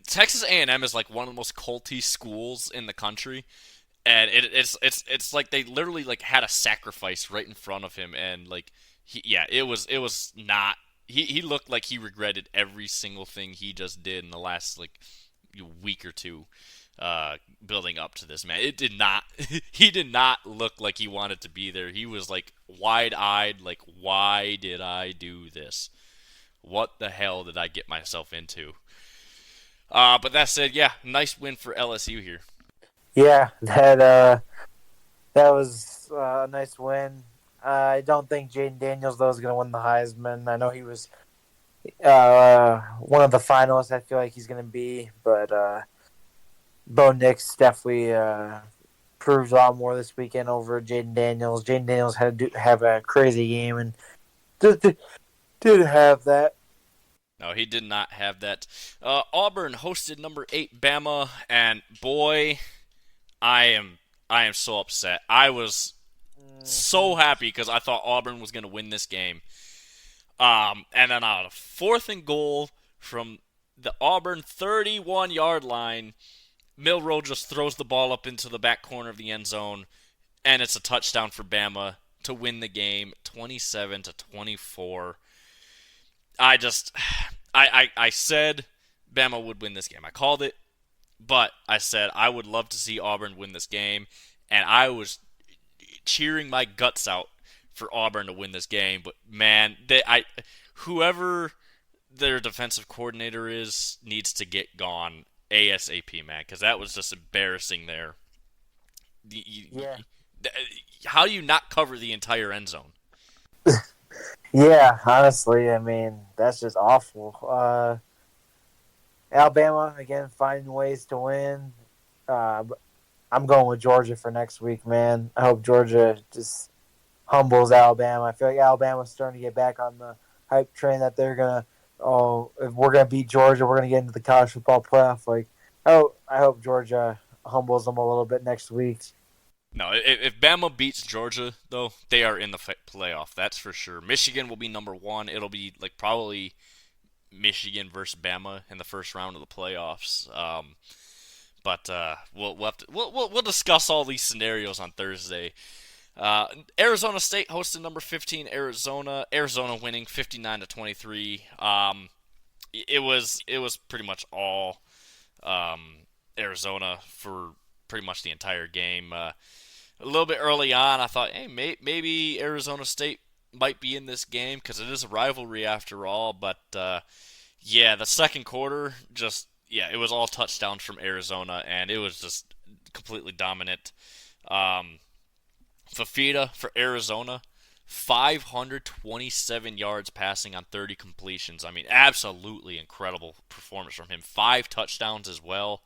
Texas A&M is like one of the most culty schools in the country, and it's like they literally like had a sacrifice right in front of him, and it was not. He looked like he regretted every single thing he just did in the last week or two, building up to this. Man, it did not. He did not look like he wanted to be there. He was like wide-eyed, like, why did I do this? What the hell did I get myself into? But that said, yeah, nice win for LSU here. Yeah, that was a nice win. I don't think Jaden Daniels, though, is going to win the Heisman. I know he was one of the finalists. I feel like he's going to be, but Bo Nix definitely proved a lot more this weekend over Jaden Daniels. Jaden Daniels had to have a crazy game and did have that. No, he did not have that. Auburn hosted number 8 Bama, and boy, I am so upset. I was so happy because I thought Auburn was going to win this game. And then on a 4th and goal from the Auburn 31-yard line, Milroe just throws the ball up into the back corner of the end zone, and it's a touchdown for Bama to win the game, 27-24. I said Bama would win this game. I called it, but I said I would love to see Auburn win this game, and I was cheering my guts out for Auburn to win this game. But man, whoever their defensive coordinator is needs to get gone ASAP, man, because that was just embarrassing there. Yeah. How do you not cover the entire end zone? Yeah, honestly, I mean, that's just awful. Alabama, again, finding ways to win. I'm going with Georgia for next week, man. I hope Georgia just humbles Alabama. I feel like Alabama's starting to get back on the hype train that they're going to, if we're going to beat Georgia, we're going to get into the college football playoff. Like, I hope Georgia humbles them a little bit next week. No, if Bama beats Georgia, though, they are in the playoff. That's for sure. Michigan will be number 1. It'll be like probably Michigan versus Bama in the first round of the playoffs. But we'll discuss all these scenarios on Thursday. Arizona State hosted number 15 Arizona. Arizona winning 59-23. It was pretty much all Arizona for pretty much the entire game. A little bit early on, I thought, hey, maybe Arizona State might be in this game because it is a rivalry after all. But yeah, the second quarter it was all touchdowns from Arizona, and it was just completely dominant. Fafita for Arizona, 527 yards passing on 30 completions. I mean, absolutely incredible performance from him. 5 touchdowns as well.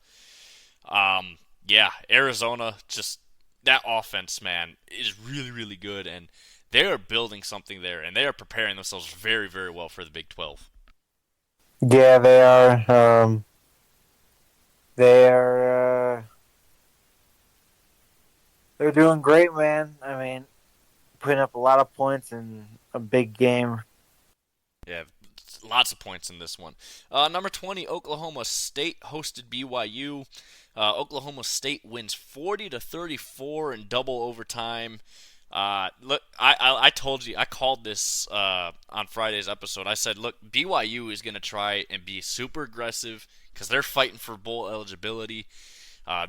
Yeah, Arizona, just that offense, man, is really, really good, and they are building something there, and they are preparing themselves very, very well for the Big 12. Yeah, they are. They're doing great, man. I mean, putting up a lot of points in a big game. Yeah, lots of points in this one. Number 20, Oklahoma State hosted BYU. Oklahoma State wins 40-34 in double overtime. Look, I told you, I called this on Friday's episode. I said, look, BYU is going to try and be super aggressive because they're fighting for bowl eligibility.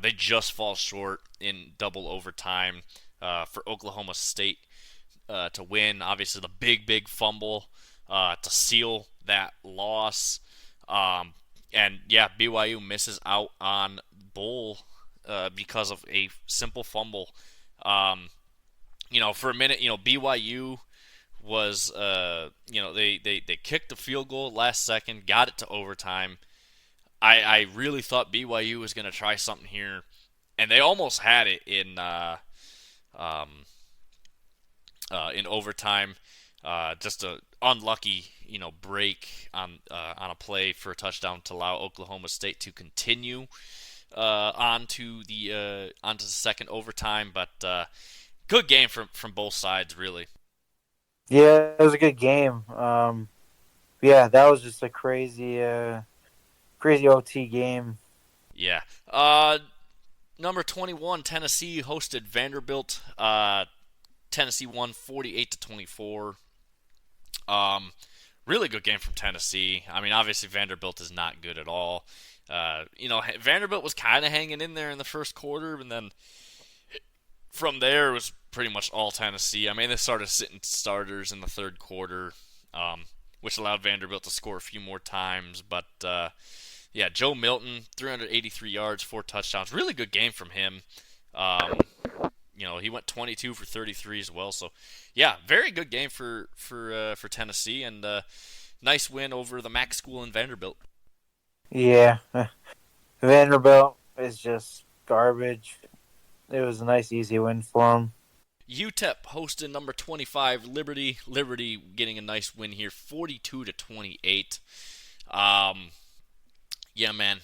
They just fall short in double overtime for Oklahoma State to win. Obviously, the big fumble to seal that loss. And yeah, BYU misses out on bowl because of a simple fumble. For a minute, BYU was, they kicked the field goal last second, got it to overtime. I really thought BYU was going to try something here, and they almost had it in overtime. Just a unlucky, break on a play for a touchdown to allow Oklahoma State to continue onto the second overtime. But good game from both sides, really. Yeah, it was a good game. Yeah, that was just a crazy OT game. Yeah. Number 21, Tennessee hosted Vanderbilt. Tennessee won 48-24. Really good game from Tennessee. I mean, obviously Vanderbilt is not good at all. Vanderbilt was kind of hanging in there in the first quarter, and then from there it was pretty much all Tennessee. I mean, they started sitting starters in the third quarter, which allowed Vanderbilt to score a few more times. But yeah, Joe Milton, 383 yards, 4 touchdowns. Really good game from him. He went 22 for 33 as well. So, yeah, very good game for Tennessee, and nice win over the MAC school in Vanderbilt. Yeah, Vanderbilt is just garbage. It was a nice, easy win for them. UTEP hosting number 25 Liberty. Liberty getting a nice win here, 42-28. Um, yeah, man.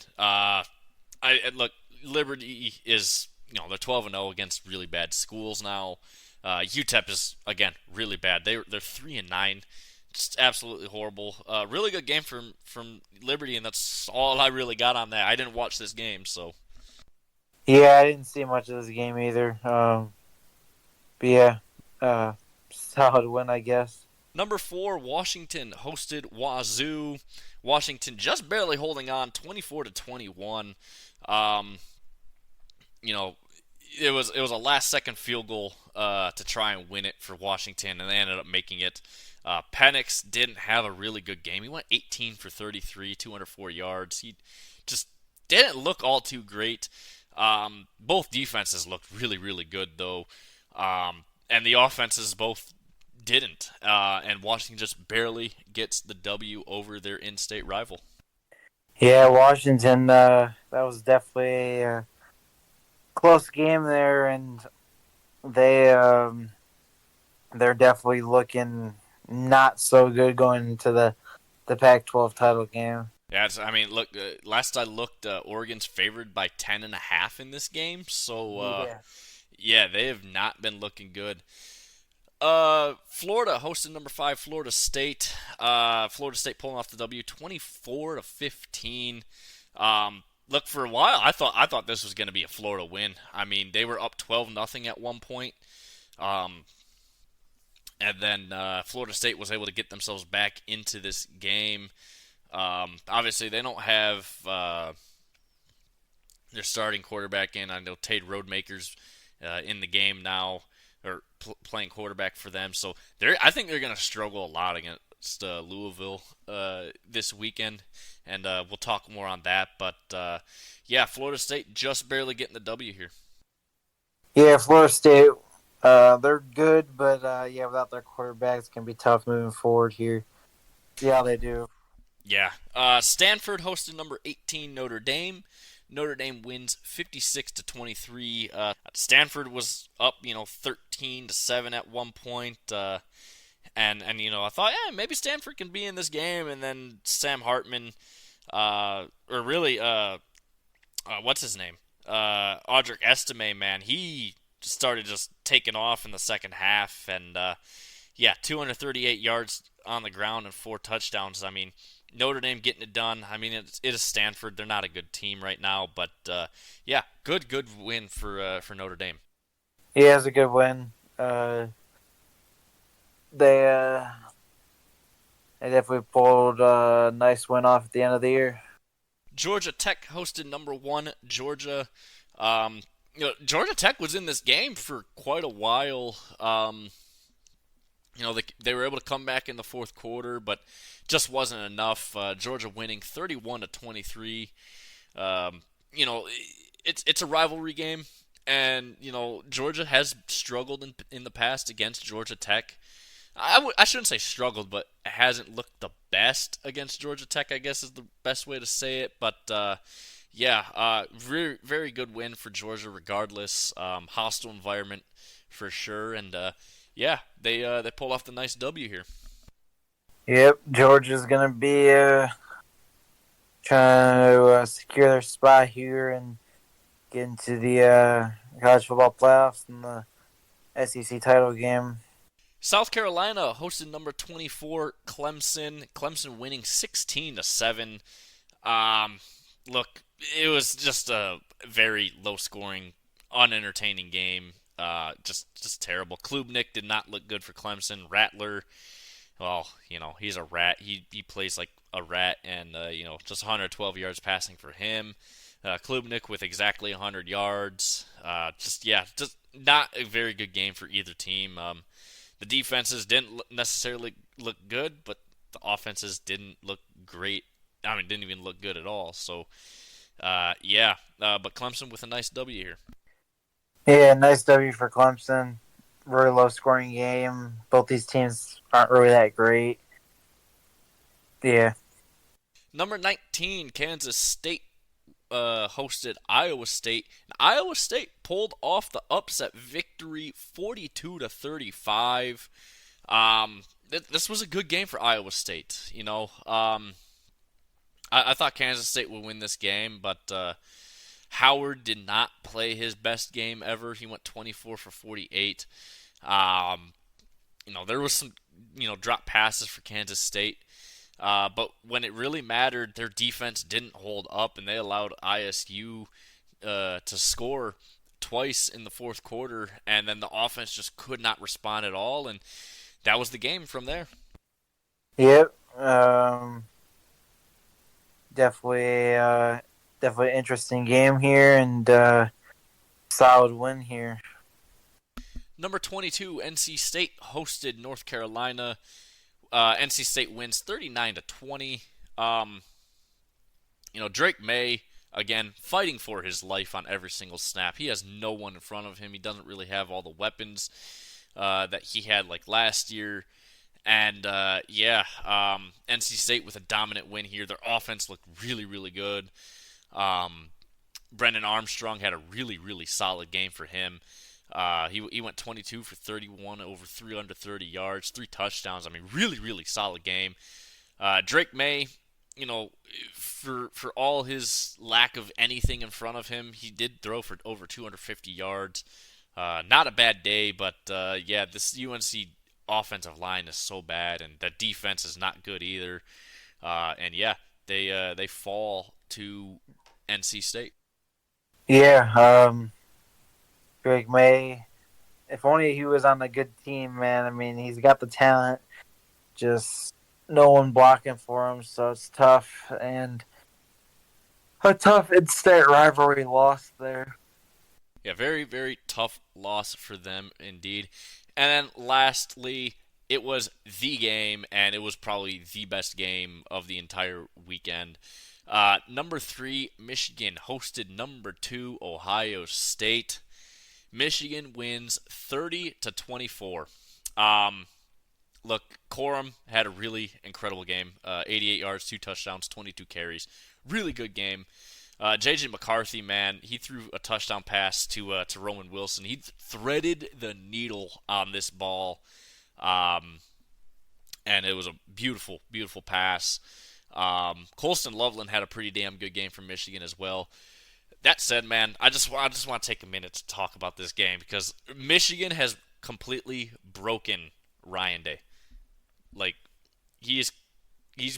Look, Liberty is they're 12-0 against really bad schools now. UTEP is again really bad. They're 3-9, just absolutely horrible. Really good game from Liberty, and that's all I really got on that. I didn't watch this game, so. Yeah, I didn't see much of this game either. But yeah, solid win, I guess. Number 4, Washington hosted Wazoo. Washington just barely holding on, 24-21. Um, you know, it was a last second field goal to try and win it for Washington, and they ended up making it. Penix didn't have a really good game. He went 18 for 33, 204 yards. He just didn't look all too great. Both defenses looked really, really good, though. And the offenses both didn't. And Washington just barely gets the W over their in-state rival. Yeah, Washington, that was definitely a close game there, and they're definitely looking not so good going into the Pac-12 title game. Yeah, look, last I looked, Oregon's favored by 10.5 in this game, so yeah, they have not been looking good. Florida hosted number 5 Florida State. Florida State pulling off the W, 24-15. Look, for a while I thought this was going to be a Florida win. I mean, they were up 12-0 at one point. And then Florida State was able to get themselves back into this game. Obviously, they don't have their starting quarterback in. I know Tate Rodemaker's in the game now, or playing quarterback for them. So I think they're going to struggle a lot against Louisville this weekend, and we'll talk more on that. But yeah, Florida State just barely getting the W here. Yeah, Florida State, they're good, but yeah, without their quarterback, it's going to be tough moving forward here. Yeah, they do. Yeah. Stanford hosted number 18 Notre Dame. Notre Dame wins 56-23. Stanford was up, 13-7 at one point. And I thought, yeah, maybe Stanford can be in this game. And then Sam Hartman, what's his name? Audric Estime, man, he started just taking off in the second half. And, 238 yards on the ground and 4 touchdowns. I mean, Notre Dame getting it done. I mean, it is Stanford. They're not a good team right now, but good win for Notre Dame. Yeah, it's a good win. They definitely pulled a nice win off at the end of the year. Georgia Tech hosted number 1 Georgia. Georgia Tech was in this game for quite a while. They were able to come back in the fourth quarter, but just wasn't enough. Georgia winning 31-23. It's a rivalry game, and Georgia has struggled in the past against Georgia Tech. I shouldn't say struggled, but it hasn't looked the best against Georgia Tech, I guess is the best way to say it. But very, very good win for Georgia regardless. Hostile environment for sure, and they pulled off the nice W here. Yep, Georgia's going to be trying to secure their spot here and get into the college football playoffs and the SEC title game. South Carolina hosted number 24 Clemson. Clemson winning 16-7. Look, it was just a very low-scoring, unentertaining game. Just terrible. Klubnik did not look good for Clemson. Rattler, well, he's a rat. He plays like a rat, and just 112 yards passing for him. Klubnik with exactly 100 yards. Just not a very good game for either team. The defenses didn't necessarily look good, but the offenses didn't look great. I mean, didn't even look good at all. So, but Clemson with a nice W here. Yeah, nice W for Clemson. Really low-scoring game. Both these teams aren't really that great. Yeah. Number 19, Kansas State hosted Iowa State. And Iowa State pulled off the upset victory, 42-35. This was a good game for Iowa State. I thought Kansas State would win this game, but Howard did not play his best game ever. He went 24 for 48. There was some, drop passes for Kansas State. But when it really mattered, their defense didn't hold up, and they allowed ISU to score twice in the fourth quarter, and then the offense just could not respond at all, and that was the game from there. Yep. Definitely interesting game here, and solid win here. Number 22, NC State hosted North Carolina. NC State wins 39-20. Drake May, again, fighting for his life on every single snap. He has no one in front of him. He doesn't really have all the weapons that he had like last year. And, NC State with a dominant win here. Their offense looked really, really good. Brendan Armstrong had a really, really solid game for him. He went 22 for 31, over 330 yards, 3 touchdowns. I mean, really, really solid game. Drake May, for all his lack of anything in front of him, he did throw for over 250 yards. Not a bad day, but this UNC offensive line is so bad, and the defense is not good either. They fall to NC State. Yeah, Drake May, if only he was on a good team, man. I mean, he's got the talent, just no one blocking for him, so it's tough. And a tough in-state rivalry loss there. Yeah, very, very tough loss for them indeed. And then lastly, it was the game, and it was probably the best game of the entire weekend. Number 3, Michigan hosted number 2, Ohio State. Michigan wins 30-24. Look, Corum had a really incredible game. 88 yards, 2 touchdowns, 22 carries. Really good game. J.J. McCarthy, man, he threw a touchdown pass to Roman Wilson. He threaded the needle on this ball, and it was a beautiful, beautiful pass. Colston Loveland had a pretty damn good game for Michigan as well. That said, man, I just want to take a minute to talk about this game because Michigan has completely broken Ryan Day. Like, he's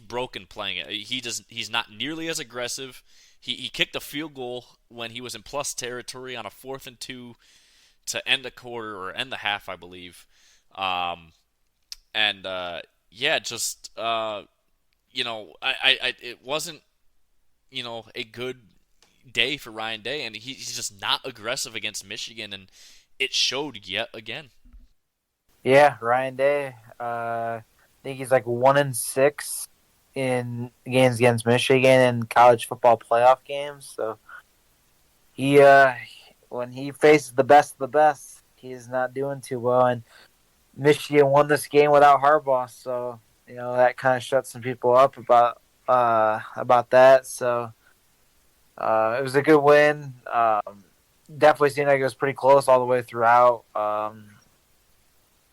broken playing it. He's not nearly as aggressive. He kicked a field goal when he was in plus territory on a 4th and 2 to end the quarter or end the half, I believe. It wasn't, a good day for Ryan Day, and he's just not aggressive against Michigan, and it showed yet again. Yeah, Ryan Day. I think he's like 1-6 in games against Michigan in college football playoff games. So he, when he faces the best of the best, he's not doing too well. And Michigan won this game without Harbaugh, so that kind of shuts some people up about that. So it was a good win. Definitely seemed like it was pretty close all the way throughout.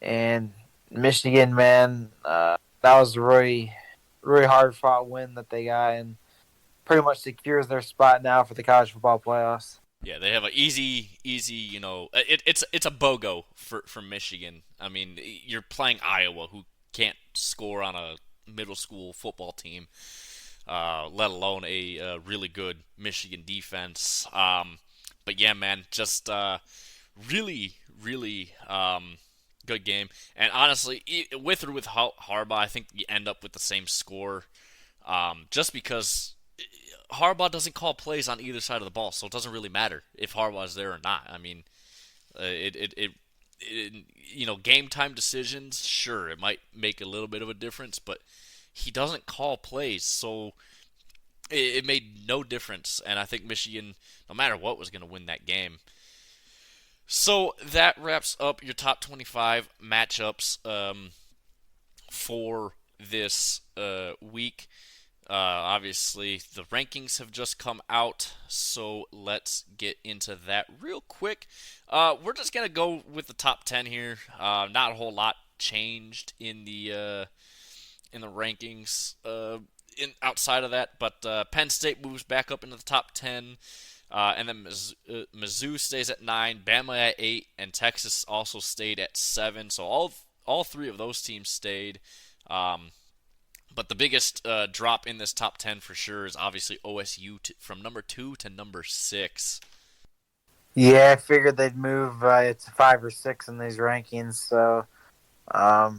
And Michigan, man, that was a really, really hard-fought win that they got, and pretty much secures their spot now for the college football playoffs. Yeah, they have an easy. It's a BOGO for Michigan. I mean, you're playing Iowa, who can't score on a middle school football team, let alone a really good Michigan defense. But yeah, man, just really, really good game. And honestly, with or with Harbaugh, I think you end up with the same score, just because Harbaugh doesn't call plays on either side of the ball, so it doesn't really matter if Harbaugh's there or not. I mean, game time decisions, sure, it might make a little bit of a difference, but he doesn't call plays, so it made no difference. And I think Michigan, no matter what, was going to win that game. So that wraps up your top 25 matchups for this week. Obviously, the rankings have just come out, so let's get into that real quick. We're just gonna go with the top 10 here. Not a whole lot changed in the rankings in outside of that, but Penn State moves back up into the top 10. And then Mizzou stays at 9, Bama at 8, and Texas also stayed at 7. So all three of those teams stayed. But the biggest drop in this top 10 for sure is obviously OSU from number 2 to number 6. Yeah, I figured they'd move it to 5 or 6 in these rankings. So, I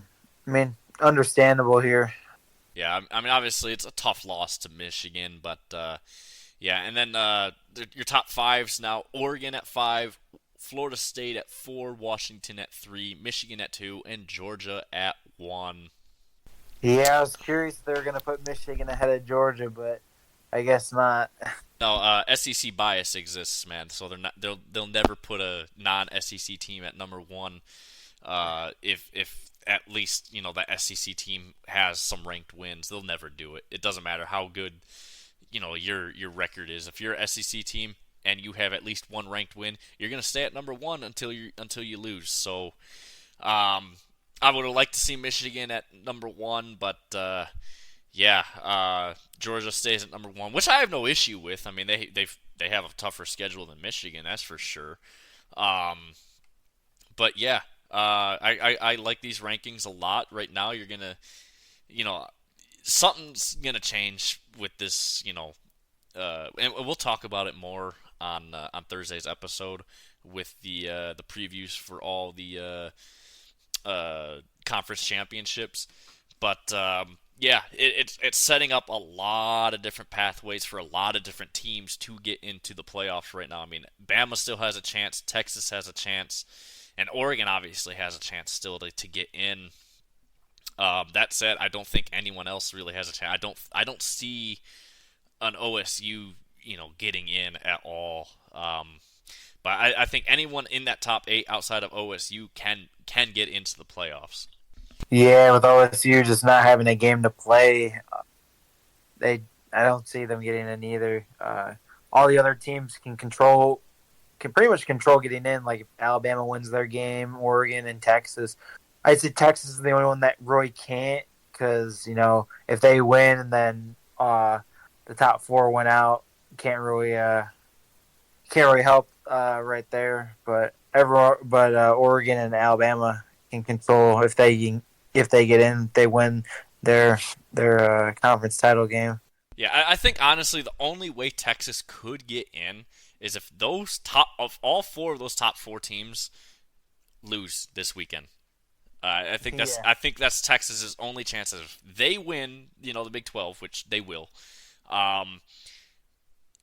mean, understandable here. Yeah, I mean, obviously it's a tough loss to Michigan, but yeah. And then your top fives now: Oregon at 5, Florida State at 4, Washington at 3, Michigan at 2, and Georgia at 1. Yeah, I was curious if they were going to put Michigan ahead of Georgia, but I guess not. No, SEC bias exists, man. So they'll never put a non-SEC team at number 1. If at least that SEC team has some ranked wins, they'll never do it. It doesn't matter how good your record is. If you're an SEC team and you have at least one ranked win, you're gonna stay at number 1 until you lose. So, I would have liked to see Michigan at number 1, but yeah, Georgia stays at number 1, which I have no issue with. I mean, they have a tougher schedule than Michigan, that's for sure. But yeah, I like these rankings a lot. Right now, you're gonna, something's gonna change with this, and we'll talk about it more on Thursday's episode with the previews for all the conference championships. But yeah, it's setting up a lot of different pathways for a lot of different teams to get into the playoffs right now. I mean, Bama still has a chance, Texas has a chance, and Oregon obviously has a chance still to get in. That said, I don't think anyone else really has a chance. I don't see an OSU getting in at all. But I think anyone in that top 8 outside of OSU can get into the playoffs. Yeah, with OSU just not having a game to play, I don't see them getting in either. All the other teams can pretty much control getting in. Like if Alabama wins their game, Oregon and Texas. I'd say Texas is the only one that really can't, because if they win and then the top 4 went out, can't really help right there. But Oregon and Alabama can control if they get in, they win their conference title game. Yeah, I think honestly the only way Texas could get in is if all 4 of those top 4 teams lose this weekend. I think that's Texas's only chance. If they win, the Big 12, which they will,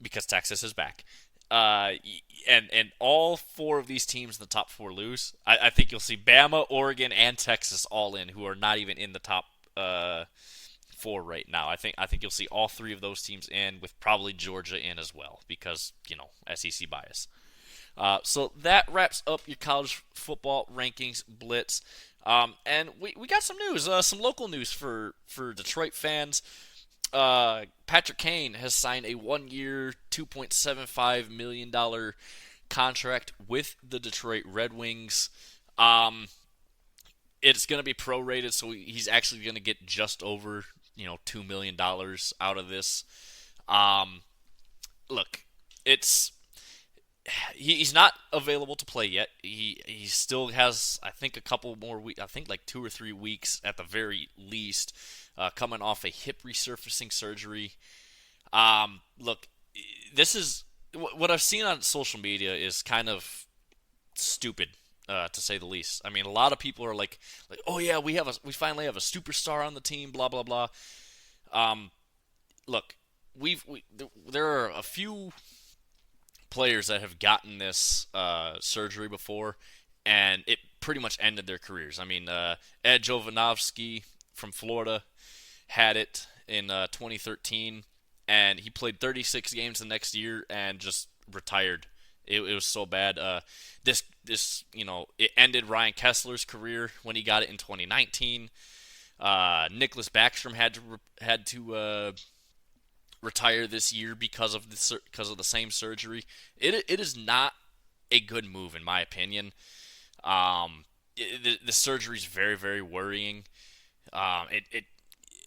because Texas is back. And all 4 of these teams in the top 4 lose. I think you'll see Bama, Oregon, and Texas all in, who are not even in the top 4 right now. I think you'll see all 3 of those teams in, with probably Georgia in as well, because SEC bias. So that wraps up your college football rankings blitz. And we got some news, some local news for Detroit fans. Patrick Kane has signed a 1-year, $2.75 million contract with the Detroit Red Wings. It's going to be prorated, so he's actually going to get just over $2 million out of this. Look, he's not available to play yet. He still has, I think, a couple more weeks. I think like 2 or 3 weeks at the very least, coming off a hip resurfacing surgery. Look, this is what I've seen on social media is kind of stupid, to say the least. I mean, a lot of people are like, oh yeah, we finally have a superstar on the team, blah blah blah. Look, there are a few players that have gotten this surgery before, and it pretty much ended their careers. I mean, Ed Jovanovski from Florida had it in 2013, and he played 36 games the next year and just retired. It was so bad. This it ended Ryan Kessler's career when he got it in 2019. Nicholas Backstrom had to retire this year because of the same surgery. It is not a good move in my opinion. The surgery is very, very worrying.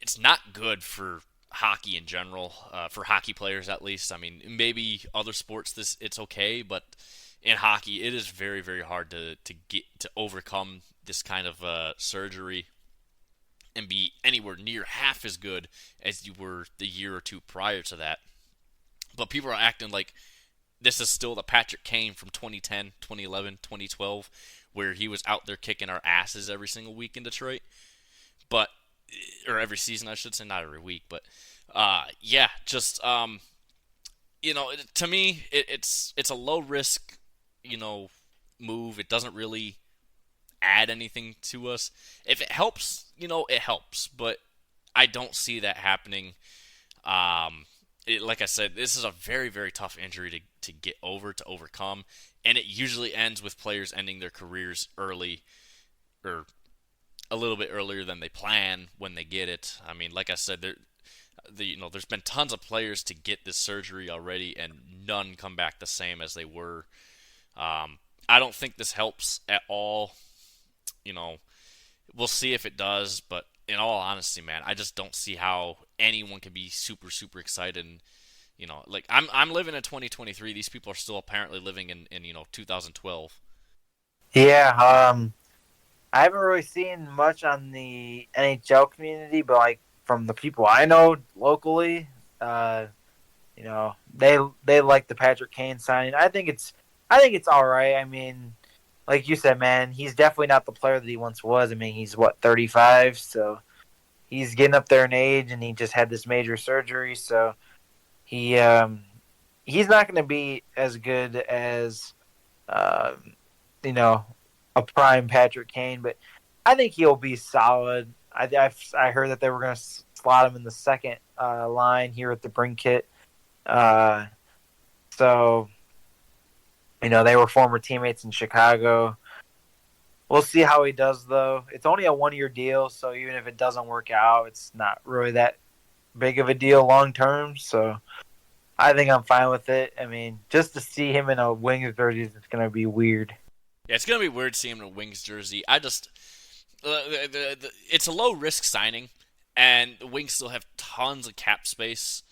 It's not good for hockey in general, for hockey players at least. I mean, maybe other sports it's okay, but in hockey it is very, very hard to get to overcome this kind of surgery and be anywhere near half as good as you were the year or two prior to that. But people are acting like this is still the Patrick Kane from 2010, 2011, 2012, where he was out there kicking our asses every single week in Detroit. But, or every season, I should say, not every week. But, yeah, just, to me, it's a low risk, move. It doesn't really add anything to us. If it helps, it helps. But I don't see that happening. Like I said, this is a very, very tough injury to get over, to overcome, and it usually ends with players ending their careers early, or a little bit earlier than they plan when they get it. I mean, like I said, there's been tons of players to get this surgery already, and none come back the same as they were. I don't think this helps at all. We'll see if it does, but in all honesty, man, I just don't see how anyone can be super, super excited. And, like I'm living in 2023. These people are still apparently living in 2012. Yeah, I haven't really seen much on the NHL community, but like from the people I know locally, they like the Patrick Kane signing. I think it's all right. I mean, like you said, man, he's definitely not the player that he once was. I mean, he's 35, so he's getting up there in age, and he just had this major surgery, so he's not going to be as good as a prime Patrick Kane, but I think he'll be solid. I heard that they were going to slot him in the second line here at the Brinkett. So, they were former teammates in Chicago. We'll see how he does, though. It's only a 1-year deal, so even if it doesn't work out, it's not really that big of a deal long term. So I think I'm fine with it. I mean, just to see him in a Wings jersey is going to be weird. Yeah, it's going to be weird seeing him in a Wings jersey. I just... it's a low-risk signing, and the Wings still have tons of cap space.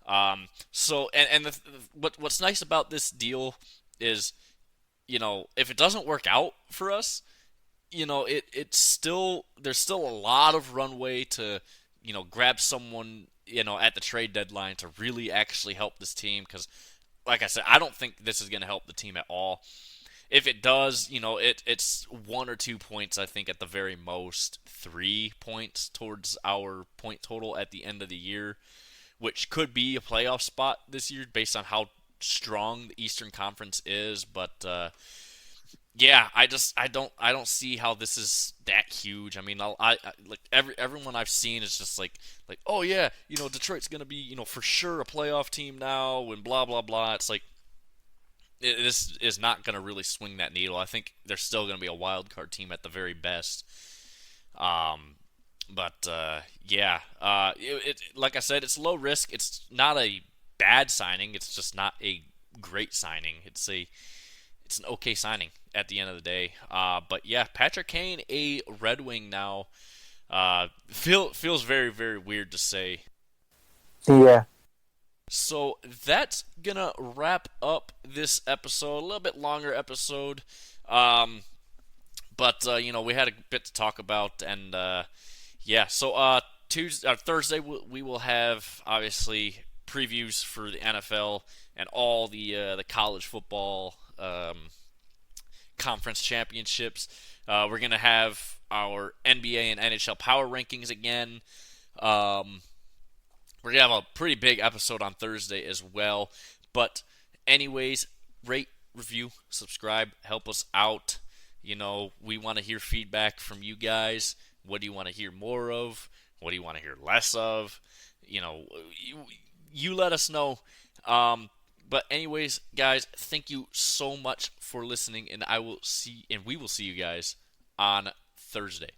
What's nice about this deal is, if it doesn't work out for us, it's still... There's still a lot of runway to, grab someone, at the trade deadline to really actually help this team, because, like I said, I don't think this is going to help the team at all. If it does, it's 1 or 2 points, I think, at the very most 3 points towards our point total at the end of the year, which could be a playoff spot this year based on how strong the Eastern Conference is. But yeah, I don't see how this is that huge. I mean, I like everyone I've seen is just like oh yeah, Detroit's gonna be for sure a playoff team now and blah blah blah. It's like, this is not going to really swing that needle. I think they're still going to be a wild card team at the very best. Yeah, like I said, it's low risk. It's not a bad signing. It's just not a great signing. It's an okay signing at the end of the day. But yeah, Patrick Kane, a Red Wing now, feels very, very weird to say. Yeah. So that's gonna wrap up this episode. A little bit longer episode, but we had a bit to talk about, and yeah. So Thursday we will have obviously previews for the NFL and all the college football conference championships. We're gonna have our NBA and NHL power rankings again. We're going to have a pretty big episode on Thursday as well. But anyways, rate, review, subscribe, help us out. We want to hear feedback from you guys. What do you want to hear more of? What do you want to hear less of? You let us know. But anyways, guys, thank you so much for listening, and we will see you guys on Thursday.